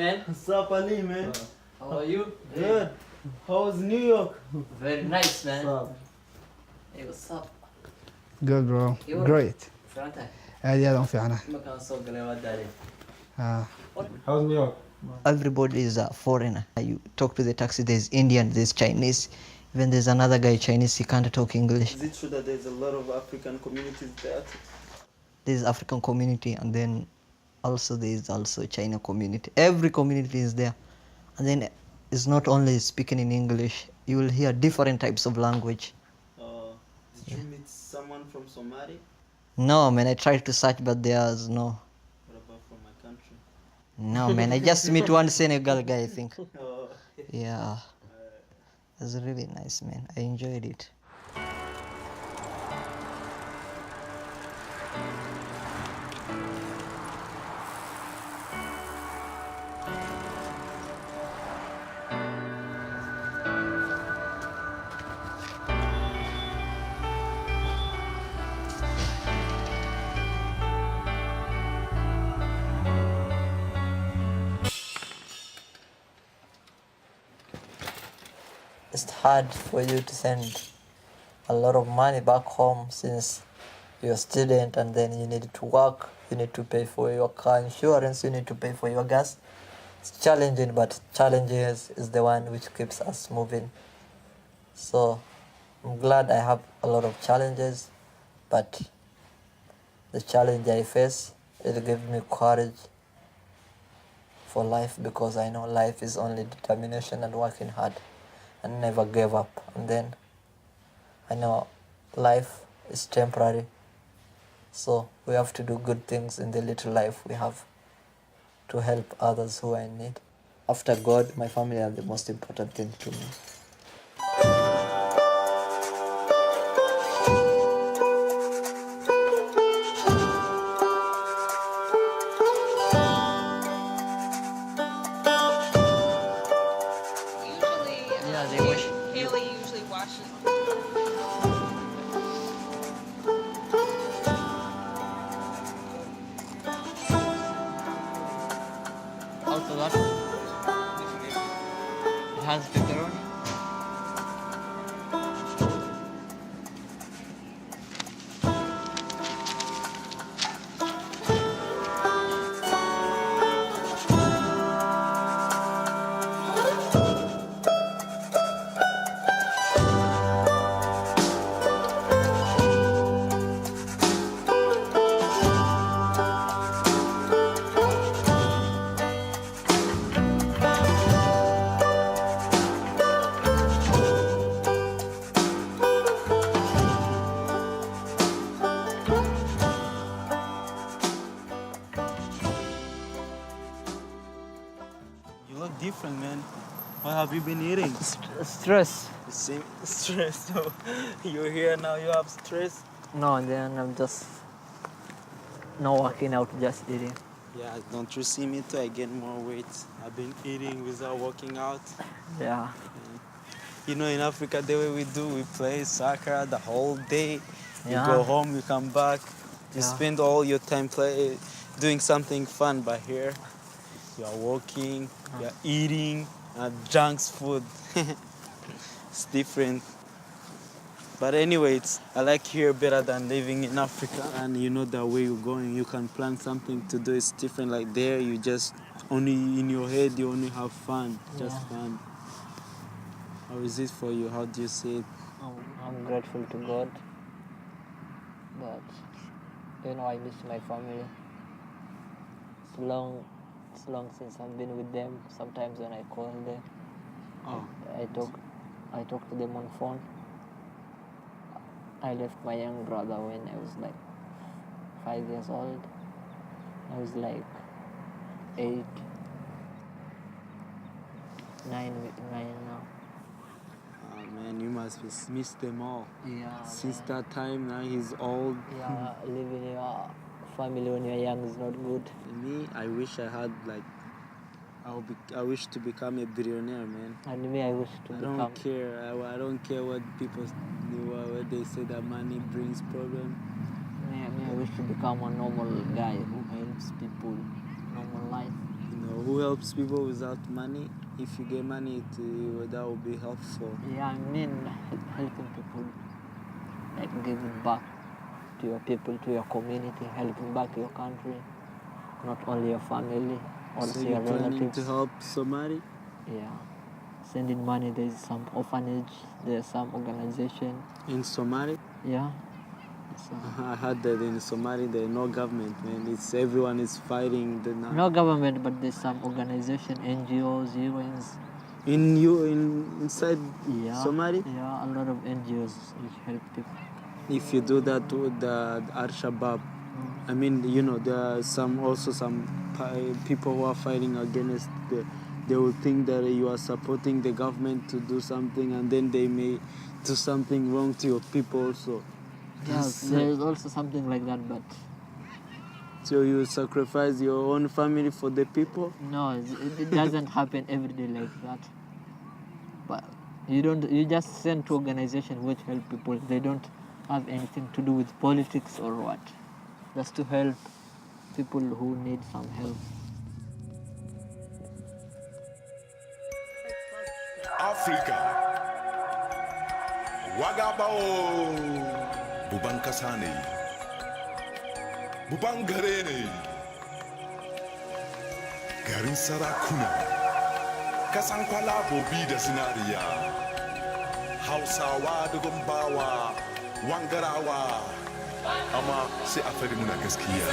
man? What's up, Ali, man? How are you? Good. How's New York? Very nice, man. What's up? Hey, what's up? Good, bro. You Great. Front عادي هذا في عنها. ما كان صوق اللي ودى عليه. How's New York? Everybody is a foreigner. You talk to the taxi, there's Indian, there's Chinese. Even there's another guy Chinese, he can't talk English. Is it true that there's a lot of African communities there? There's African community, and then also there's also China community. Every community is there. And then it's not only speaking in English, you will hear different types of language. Did you meet someone from Somali? No, man, I tried to search, but there's no. What about from my country? No, man, I just met one Senegal guy, I think. Yeah. It was really nice, man. I enjoyed it. It's hard for you to send a lot of money back home since you're a student, and then you need to work, you need to pay for your car insurance, you need to pay for your gas. It's challenging, but challenges is the one which keeps us moving. So I'm glad I have a lot of challenges, but the challenge I face, it gives me courage for life, because I know life is only determination and working hard and never gave up. And then I know life is temporary, so we have to do good things in the little life we have to help others who are in need. After God, my family are the most important thing to me. It has pepperoni. You look different, man. What have you been eating? Stress. The same stress. So you're here now, you have stress? No, and then I'm just not working out, just eating. Yeah, don't you see me too? I gain more weight. I've been eating without working out. Yeah. You know, in Africa, the way we do, we play soccer the whole day. You Yeah. go home, you come back. You Yeah. spend all your time doing something fun. But here, you are working, you are eating, junk food. It's different. But anyway, I like here better than living in Africa. And you know that where you're going, you can plan something to do. It's different. Like there, you just only in your head, you only have fun, just fun. How is it for you? How do you see it? I'm grateful to God, but you know, I miss my family. It's long since I've been with them. Sometimes when I call them, I talk to them on phone. I left my young brother when I was like 5 years old. I was like 8, 9 now. Oh man, you must miss them all. Yeah. Since that time, now he's old. Yeah, living in your family when you're young is not good. Me, I wish I had like, I wish to become a billionaire, man. And me, I wish to I become. don't care. I don't care what people do. What they say that money brings problem. Me, I wish to become a normal guy who helps people, normal life. You Who helps people without money? If you get money, that will be helpful. Yeah, I mean helping people, like giving back to your people, to your community, helping back your country, not only your family, also So your you're planning relatives. to help Somali? Yeah, sending money. There's some orphanage, there's some organization. In Somali? Yeah. I heard that in Somali there's no government, man. It's everyone is fighting the No government, but there's some organization, NGOs, UNs. Inside Somali? Yeah, a lot of NGOs which help people. If you do that with the Al-Shabaab, I mean, there are some people who are fighting against they will think that you are supporting the government to do something, and then they may do something wrong to your people also. Yes, there's also something like that, but... So you sacrifice your own family for the people? No, it doesn't happen every day like that. But you just send to organizations which help people. They don't have anything to do with politics or what. Just to help people who need some help. Africa. Wagabao. Buban kasa ne, buban gare ne, garin sarakuna, kasan kwalabobi da zinariya, Hausawa da Gombawa, Wangarawa, amma sai a fari muna gaskiya.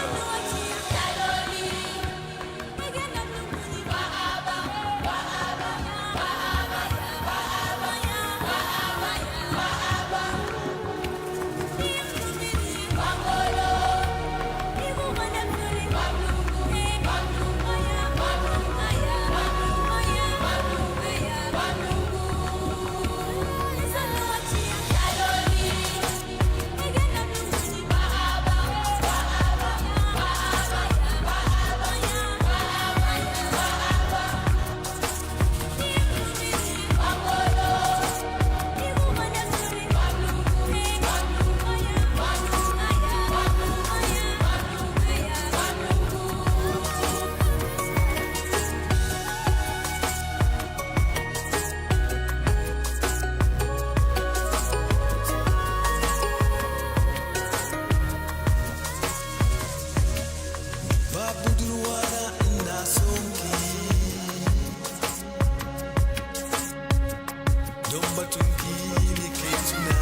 Don't but to give me